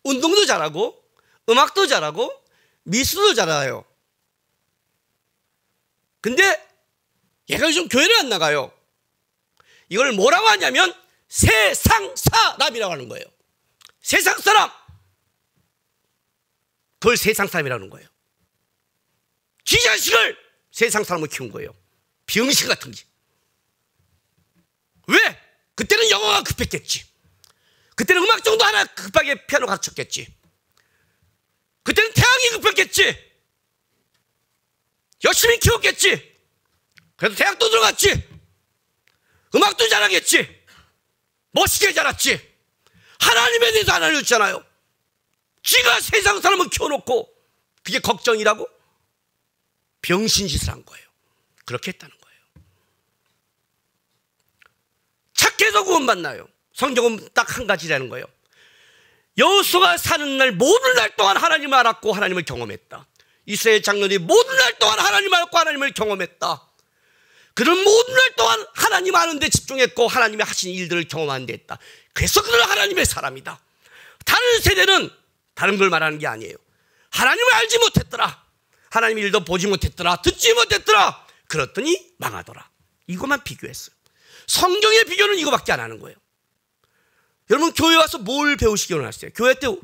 운동도 잘하고 음악도 잘하고 미술도 잘해요. 근데 얘가 요즘 교회를 안 나가요. 이걸 뭐라고 하냐면 세상 사람이라고 하는 거예요. 세상 사람. 그걸 세상 사람이라는 거예요. 지 자식을 세상 사람으로 키운 거예요. 병신 같은 게. 왜? 그때는 영어가 급했겠지. 그때는 음악 정도 하나 급하게 피아노 가르쳤겠지. 그때는 태양이 급했겠지. 열심히 키웠겠지. 그래도 대학도 들어갔지. 음악도 잘하겠지. 멋있게 자랐지. 하나님에 대해서 안 알려줬잖아요. 지가 세상 사람을 키워놓고 그게 걱정이라고? 병신짓을 한 거예요. 그렇게 했다는 거예요. 착해 그래서 구원받나요? 성경은 딱 한 가지라는 거예요. 여호수아가 사는 날 모든 날 동안 하나님을 알았고 하나님을 경험했다. 이스라엘 장로들이 모든 날 동안 하나님을 알았고 하나님을 경험했다. 그는 모든 날 동안 하나님 아는 데 집중했고 하나님의 하신 일들을 경험하는 데 했다. 그래서 그는 하나님의 사람이다. 다른 세대는 다른 걸 말하는 게 아니에요. 하나님을 알지 못했더라. 하나님의 일도 보지 못했더라. 듣지 못했더라. 그렇더니 망하더라. 이것만 비교했어요. 성경의 비교는 이거밖에 안 하는 거예요. 여러분, 교회 와서 뭘 배우시기 원하세요?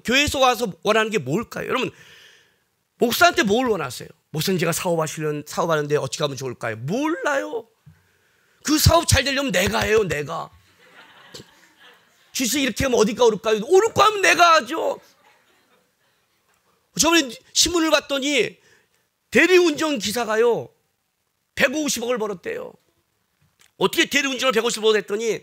교회에서 와서 원하는 게 뭘까요? 여러분, 목사한테 뭘 원하세요? 목사님, 제가 사업하는데 어떻게 하면 좋을까요? 몰라요. 그 사업 잘 되려면 내가 해요, 내가. 주식 이렇게 하면 어디가 오를까요? 오를 거 하면 내가 하죠. 저번에 신문을 봤더니 대리운전 기사가요 150억을 벌었대요. 어떻게 대리운전을 150억을 했더니,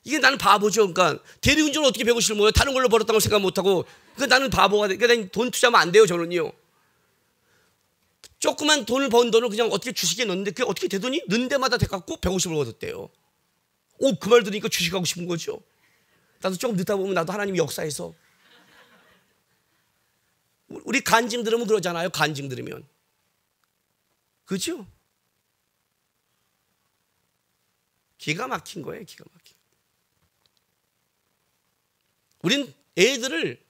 이게 나는 바보죠. 그러니까 대리운전을 어떻게 150억을 모여 다른 걸로 벌었다고 생각 못하고, 그러니까 나는 바보가 돼. 그러니까 돈 투자하면 안 돼요, 저는요. 조그만 돈을 번 돈을 그냥 어떻게 주식에 넣는데 그게 어떻게 되더니 넣는 데마다 돼갖고 150억을 얻었대요. 그 말 들으니까 주식하고 싶은 거죠. 나도 조금 늦다 보면 나도 하나님의 역사에서. 우리 간증 들으면 그러잖아요. 간증 들으면. 그죠? 기가 막힌 거예요. 기가 막힌. 우린 애들을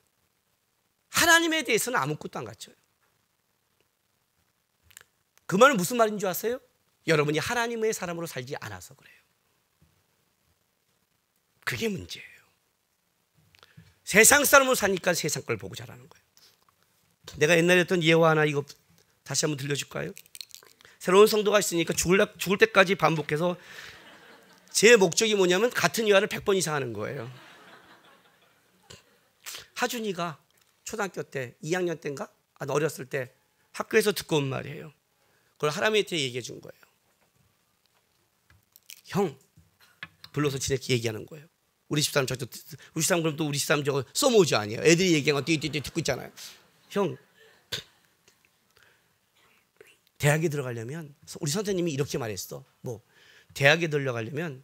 하나님에 대해서는 아무것도 안 가르쳐요. 그 말은 무슨 말인 줄 아세요? 여러분이 하나님의 사람으로 살지 않아서 그래요. 그게 문제예요. 세상 사람으로 사니까 세상 걸 보고 자라는 거예요. 내가 옛날에 했던 예화 하나 이거 다시 한번 들려줄까요? 새로운 성도가 있으니까 죽을 때까지 반복해서 제 목적이 뭐냐면 같은 예화를 100번 이상 하는 거예요. 하준이가 초등학교 때 2학년 때인가? 어렸을 때 학교에서 듣고 온 말이에요. 그걸 할아버지한테 얘기해 준 거예요. 형, 불러서 지네끼리 얘기하는 거예요. 우리 집사람 우리 집사람 그럼 또 우리 집사람 저거 써모으지 아니에요. 애들이 얘기한 거 띠띠띠 듣고 있잖아요. 형, 대학에 들어가려면 우리 선생님이 이렇게 말했어. 대학에 들어가려면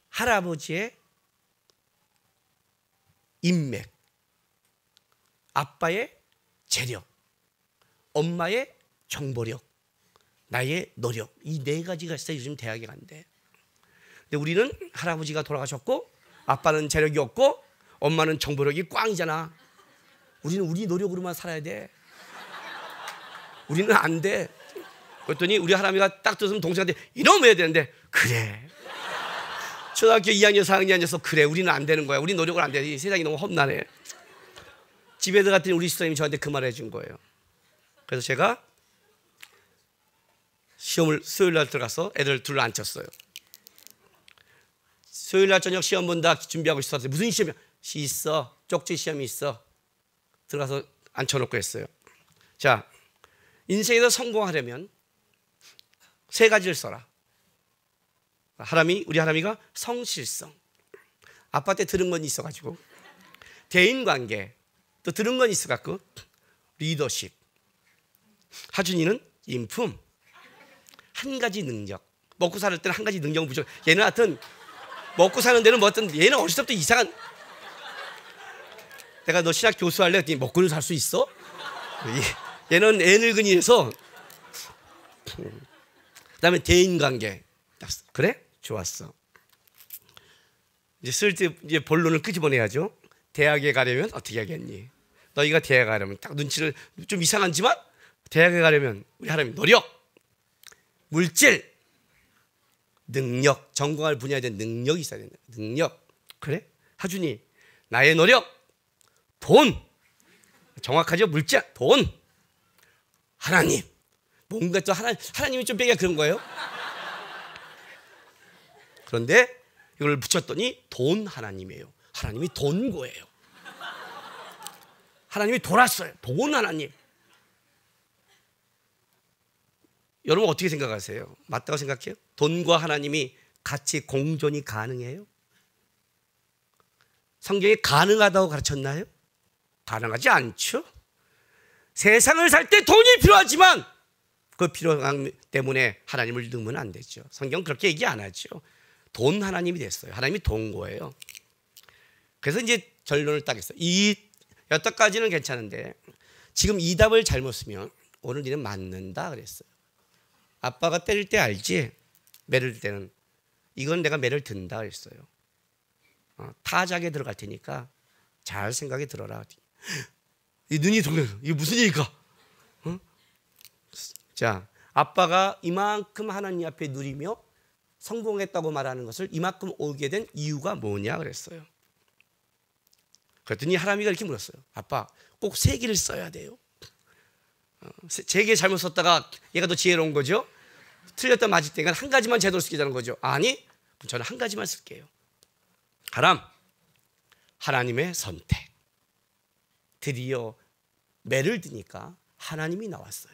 할아버지의 인맥, 아빠의 재력, 엄마의 정보력, 나의 노력, 이 네 가지가 있어야 요즘 대학에 간대. 근데 우리는 할아버지가 돌아가셨고 아빠는 재력이 없고 엄마는 정보력이 꽝이잖아. 우리는 우리 노력으로만 살아야 돼. 우리는 안 돼. 그랬더니 우리 할아버지가 딱 들었으면 동생한테 이놈 해야 되는데, 그래. 초등학교 2학년 4학년에서 그래, 우리는 안 되는 거야. 우리 노력을 안 돼. 이 세상이 너무 험난해. 집에 들어갔더니 우리 집사님이 저한테 그 말을 해준 거예요. 그래서 제가 시험을 수요일날 들어가서 애들 둘을 앉혔어요. 수요일날 저녁 시험 본다 준비하고 있었어요. 무슨 시험이야? 있어. 쪽지 시험이 있어. 들어가서 앉혀놓고 했어요. 자, 인생에서 성공하려면 세 가지를 써라. 우리 하람이가 성실성, 아빠한테 들은 건 있어가지고, 대인관계, 또 들은 건 있어갖고, 리더십, 하준이는 인품, 한 가지 능력. 먹고 살 때는 한 가지 능력 부족. 얘는 하여튼 먹고 사는 데는 뭐 어떤, 얘는 어렸을 때부터 이상한. 내가 너 신학 교수 할래? 했더니 먹고는 살 수 있어? 얘는 애 늙은이에서. 그다음에 대인관계. 그래? 좋았어. 이제 슬슬 이제 본론을 끄집어내야죠. 대학에 가려면 어떻게 하겠니? 너희가 대학에 가려면 딱 눈치를 좀 이상하지만, 대학에 가려면 우리 하나님 노력, 물질, 능력, 전공할 분야에 대한 능력이 있어야 된다. 능력. 그래? 하준이, 나의 노력, 돈. 정확하죠? 물질, 돈. 하나님. 뭔가 또 하나님이 좀 빼기가 그런 거예요. 그런데 이걸 붙였더니 돈 하나님이에요. 하나님이 돈고예요. 하나님이 돌았어요. 돈 하나님. 여러분 어떻게 생각하세요? 맞다고 생각해요? 돈과 하나님이 같이 공존이 가능해요? 성경에 가능하다고 가르쳤나요? 가능하지 않죠. 세상을 살 때 돈이 필요하지만 그 필요함 때문에 하나님을 넣으면 안 되죠. 성경 그렇게 얘기 안 하죠. 돈 하나님이 됐어요. 하나님이 돈 거예요. 그래서 이제 결론을 딱 했어요. 이 여태까지는 괜찮은데 지금 이 답을 잘못 쓰면 오늘 니는 맞는다 그랬어요. 아빠가 때릴 때 알지? 매를 들 때는 이건 내가 매를 든다 그랬어요. 타작에 들어갈 테니까 잘 생각이 들어라. 이 눈이 동그래서 이게 무슨 얘기일까? 자, 아빠가 이만큼 하나님 앞에 누리며 성공했다고 말하는 것을 이만큼 오게 된 이유가 뭐냐 그랬어요. 그랬더니 하람이가 이렇게 물었어요. 아빠, 꼭 3개를 써야 돼요. 3개 잘못 썼다가 얘가 더 지혜로운 거죠. 틀렸다 맞을 때가 한 가지만 제대로 쓰기자는 거죠. 아니, 저는 한 가지만 쓸게요. 하람, 하나님의 선택. 드디어 매를 드니까 하나님이 나왔어요.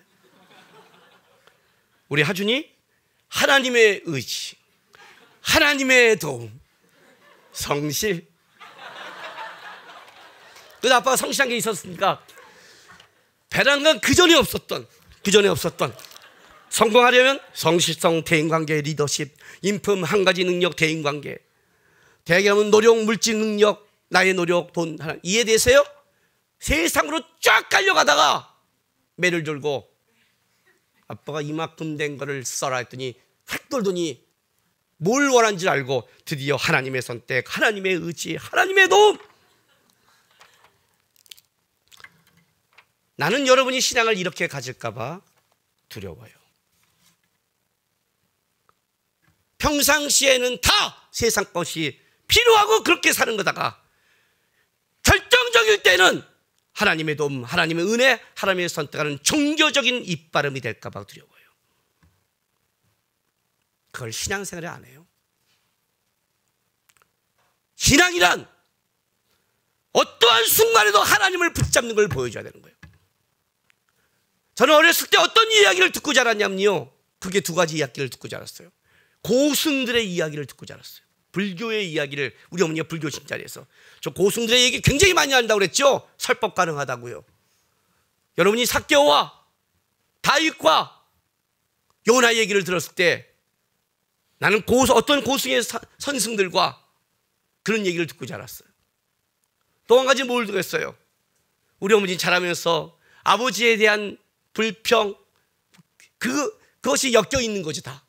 우리 하준이 하나님의 의지, 하나님의 도움, 성실. 그 아빠가 성실한 게 있었으니까 배라는 건 그 전에 없었던 성공하려면 성실성, 대인관계, 리더십, 인품, 한 가지 능력, 대인관계. 대학에 가면 노력, 물질 능력, 나의 노력, 돈 하나 이해되세요? 세상으로 쫙 깔려가다가 매를 들고 아빠가 이만큼 된 거를 써라 했더니 획 돌더니 뭘 원하는지 알고 드디어 하나님의 선택, 하나님의 의지, 하나님의 도움. 나는 여러분이 신앙을 이렇게 가질까 봐 두려워요. 평상시에는 다 세상 것이 필요하고 그렇게 사는 거다가 결정적일 때는 하나님의 도움, 하나님의 은혜, 하나님의 선택하는 종교적인 입바름이 될까 봐 두려워요. 그걸 신앙생활을 안 해요. 신앙이란 어떠한 순간에도 하나님을 붙잡는 걸 보여줘야 되는 거예요. 저는 어렸을 때 어떤 이야기를 듣고 자랐냐면요, 그게 2가지 이야기를 듣고 자랐어요. 고승들의 이야기를 듣고 자랐어요. 불교의 이야기를, 우리 어머니가 불교 신자리에서 저 고승들의 얘기 굉장히 많이 한다고 그랬죠. 설법 가능하다고요. 여러분이 삭개오와 다윗과 요나 얘기를 들었을 때 나는 어떤 고승의 선승들과 그런 얘기를 듣고 자랐어요. 또 한 가지 뭘 듣겠어요? 우리 어머니 자라면서 아버지에 대한 불평, 그것이 엮여 있는 거죠. 다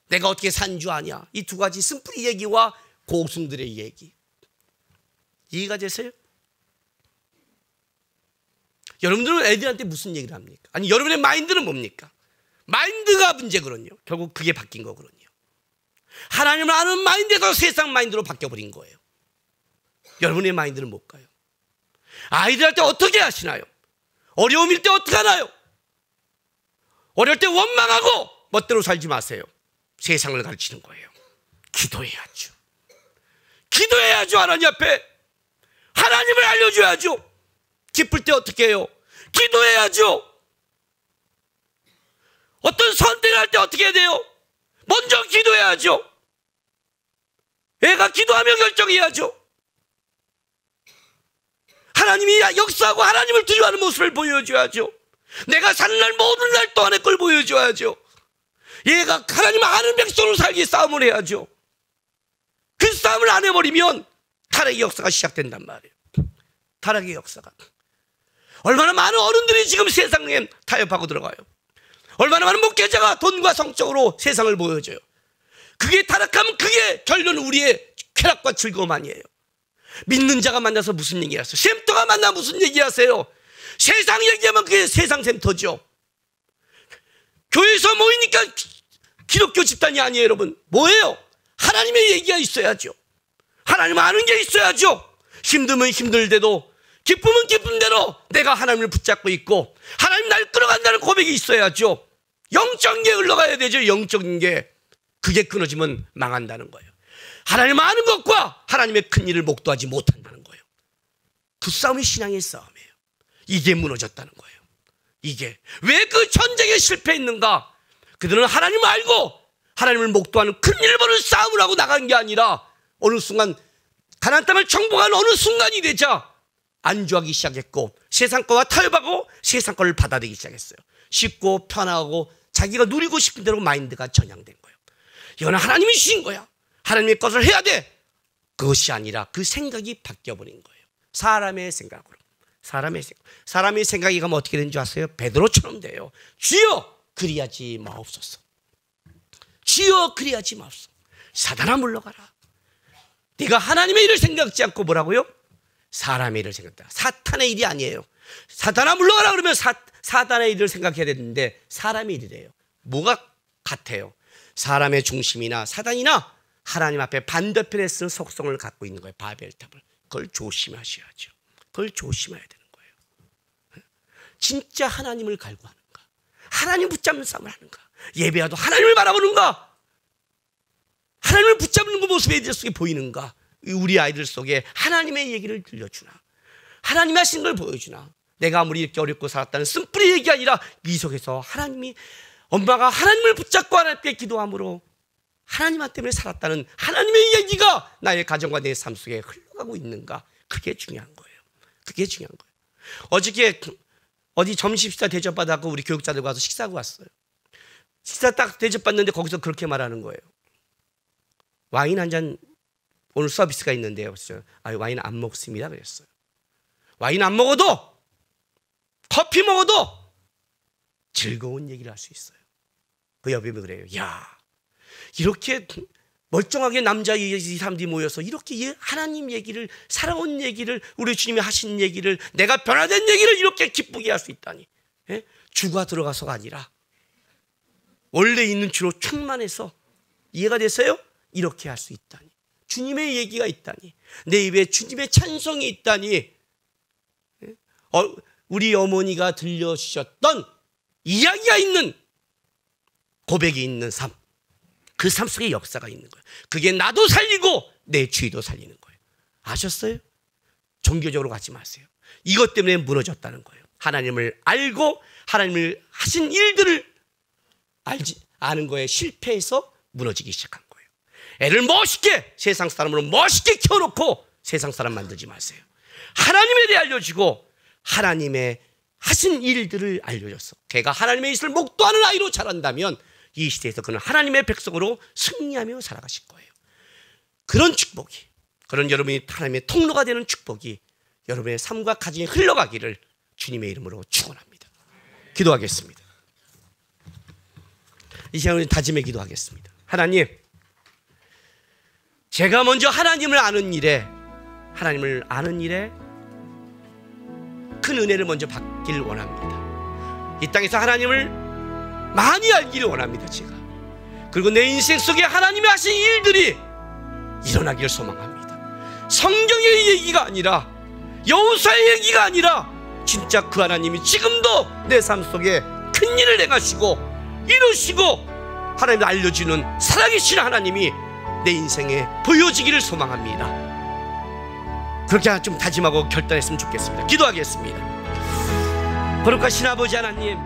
내가 어떻게 산 줄 아냐, 이 2가지 쓴뿌리 얘기와 고승들의 얘기. 이해가 되세요? 여러분들은 애들한테 무슨 얘기를 합니까? 아니, 여러분의 마인드는 뭡니까? 마인드가 문제거든요. 결국 그게 바뀐 거거든요. 하나님을 아는 마인드에서 세상 마인드로 바뀌어버린 거예요. 여러분의 마인드는 뭘까요? 아이들한테 어떻게 하시나요? 어려움일 때 어떻게 하나요? 어려울 때 원망하고 멋대로 살지 마세요. 세상을 가르치는 거예요. 기도해야죠. 기도해야죠. 하나님 앞에 하나님을 알려줘야죠. 기쁠 때 어떻게 해요? 기도해야죠. 어떤 선택을 할 때 어떻게 해야 돼요? 먼저 기도해야죠. 애가 기도하며 결정해야죠. 하나님이 역사하고 하나님을 두려워하는 모습을 보여줘야죠. 내가 사는 날 모든 날 동안의 걸 보여줘야죠. 얘가 하나님 아는 백성으로 살기 싸움을 해야죠. 그 싸움을 안 해버리면 타락의 역사가 시작된단 말이에요. 타락의 역사가. 얼마나 많은 어른들이 지금 세상에 타협하고 들어가요. 얼마나 많은 목회자가 돈과 성적으로 세상을 보여줘요. 그게 타락하면 그게 결론은 우리의 쾌락과 즐거움 아니에요. 믿는 자가 만나서 무슨 얘기하세요? 샘터가 만나 무슨 얘기하세요? 세상 얘기하면 그게 세상 샘터죠. 교회에서 모이니까 기독교 집단이 아니에요. 여러분 뭐예요? 하나님의 얘기가 있어야죠. 하나님 아는 게 있어야죠. 힘들면 힘들대도 기쁨은 기쁜 대로 내가 하나님을 붙잡고 있고 하나님 날 끌어간다는 고백이 있어야죠. 영적인 게 흘러가야 되죠. 영적인 게. 그게 끊어지면 망한다는 거예요. 하나님 아는 것과 하나님의 큰 일을 목도하지 못한다는 거예요. 그 싸움이 신앙의 싸움이에요. 이게 무너졌다는 거예요. 이게 왜 그 전쟁에 실패했는가? 그들은 하나님을 알고 하나님을 목도하는 큰 일을 보는 싸움을 하고 나간 게 아니라 어느 순간 가나안 땅을 정복한 어느 순간이 되자 안주하기 시작했고 세상 거와 타협하고 세상 거를 받아들이기 시작했어요. 쉽고 편하고 자기가 누리고 싶은 대로 마인드가 전향된 거예요. 이거는 하나님이 주신 거야. 하나님의 것을 해야 돼. 그것이 아니라 그 생각이 바뀌어버린 거예요. 사람의 생각으로. 사람의 생각이 가면 어떻게 되는 줄 아세요? 베드로처럼 돼요. 주여 그리하지 마옵소서. 주여 그리하지 마옵소서. 사단아 물러가라. 네가 하나님의 일을 생각지 않고 뭐라고요? 사람의 일을 생각한다. 사탄의 일이 아니에요. 사단아 물러가라 그러면 사단의 일을 생각해야 되는데 사람의 일이래요. 뭐가 같아요? 사람의 중심이나 사단이나 하나님 앞에 반대편에 쓰는 속성을 갖고 있는 거예요. 바벨탑을. 그걸 조심하셔야죠. 그걸 조심해야 되는 거예요. 진짜 하나님을 갈구하는가? 하나님 붙잡는 싸움을 하는가? 예배와도 하나님을 바라보는가? 하나님을 붙잡는 그 모습이 애들 속에 보이는가? 우리 아이들 속에 하나님의 얘기를 들려주나? 하나님이 하신 걸 보여주나? 내가 아무리 이렇게 어렵고 살았다는 쓴뿌리 얘기가 아니라 이 속에서 하나님이, 엄마가 하나님을 붙잡고 하나님께 기도함으로 하나님 때문에 살았다는 하나님의 얘기가 나의 가정과 내 삶 속에 흘러가고 있는가? 그게 중요한 거예요. 그게 중요한 거예요. 어저께 어디 점심 식사 대접받아서 우리 교육자들 가서 식사하고 왔어요. 식사 딱 대접받는데 거기서 그렇게 말하는 거예요. 와인 한 잔 오늘 서비스가 있는데요. 그래서 와인 안 먹습니다 그랬어요. 와인 안 먹어도 커피 먹어도 즐거운 얘기를 할 수 있어요. 그 옆에 그래요. 야, 이렇게 멀쩡하게 남자 이 사람들이 모여서 이렇게 하나님 얘기를, 살아온 얘기를, 우리 주님이 하신 얘기를, 내가 변화된 얘기를 이렇게 기쁘게 할 수 있다니. 예? 주가 들어가서가 아니라 원래 있는 주로 충만해서, 이해가 됐어요? 이렇게 할 수 있다니. 주님의 얘기가 있다니. 내 입에 주님의 찬송이 있다니. 우리 어머니가 들려주셨던 이야기가 있는, 고백이 있는 삶, 그 삶 속에 역사가 있는 거예요. 그게 나도 살리고 내 주위도 살리는 거예요. 아셨어요? 종교적으로 가지 마세요. 이것 때문에 무너졌다는 거예요. 하나님을 알고 하나님을 하신 일들을 아는 거에 실패해서 무너지기 시작한 거예요. 애를 멋있게, 세상 사람으로 멋있게 키워놓고 세상 사람 만들지 마세요. 하나님에 대해 알려주고 하나님의 하신 일들을 알려줘서 걔가 하나님의 일을 목도하는 아이로 자란다면 이 시대에서 그는 하나님의 백성으로 승리하며 살아가실 거예요. 그런 축복이, 그런 여러분이 하나님의 통로가 되는 축복이 여러분의 삶과 가정에 흘러가기를 주님의 이름으로 축원합니다. 기도하겠습니다. 이 시간에 다짐의 기도하겠습니다. 하나님, 제가 먼저 하나님을 아는 일에 큰 은혜를 먼저 받기를 원합니다. 이 땅에서 하나님을 많이 알기를 원합니다. 제가. 그리고 내 인생 속에 하나님이 하신 일들이 일어나기를 소망합니다. 성경의 얘기가 아니라, 여호수아의 얘기가 아니라 진짜 그 하나님이 지금도 내 삶 속에 큰 일을 행하시고 이루시고 하나님을 알려주는 살아계신 하나님이 내 인생에 보여지기를 소망합니다. 그렇게 좀 다짐하고 결단했으면 좋겠습니다. 기도하겠습니다. 거룩하신 아버지 하나님,